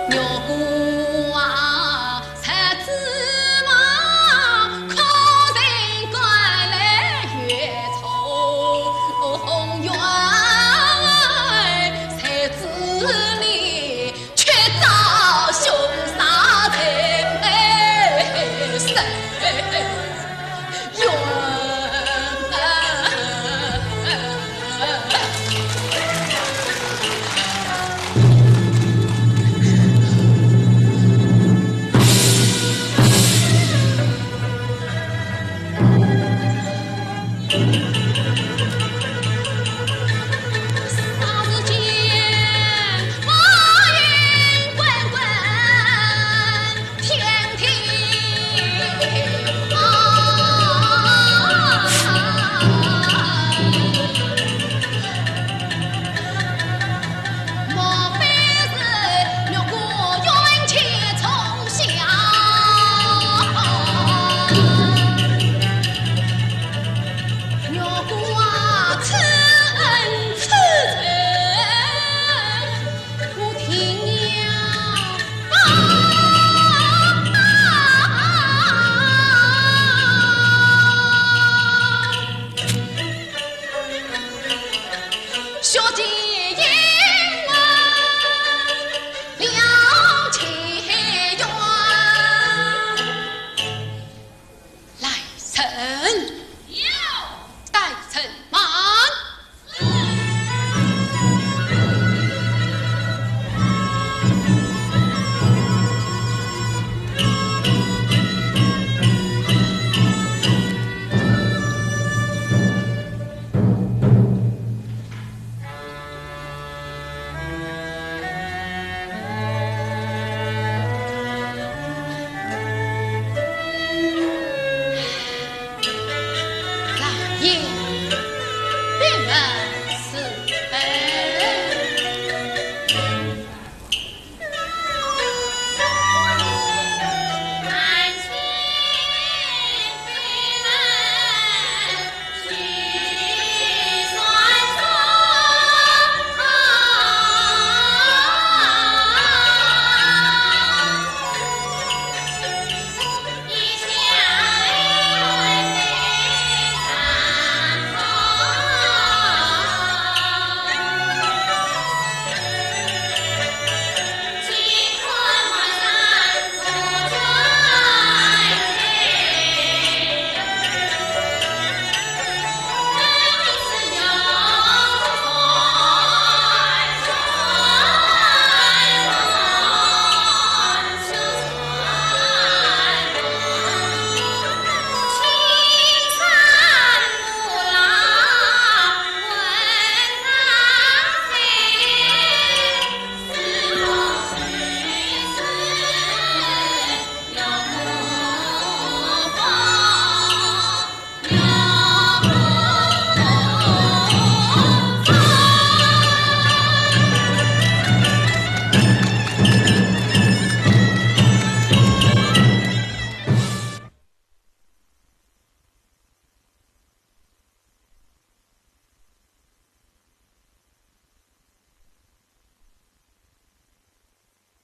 月过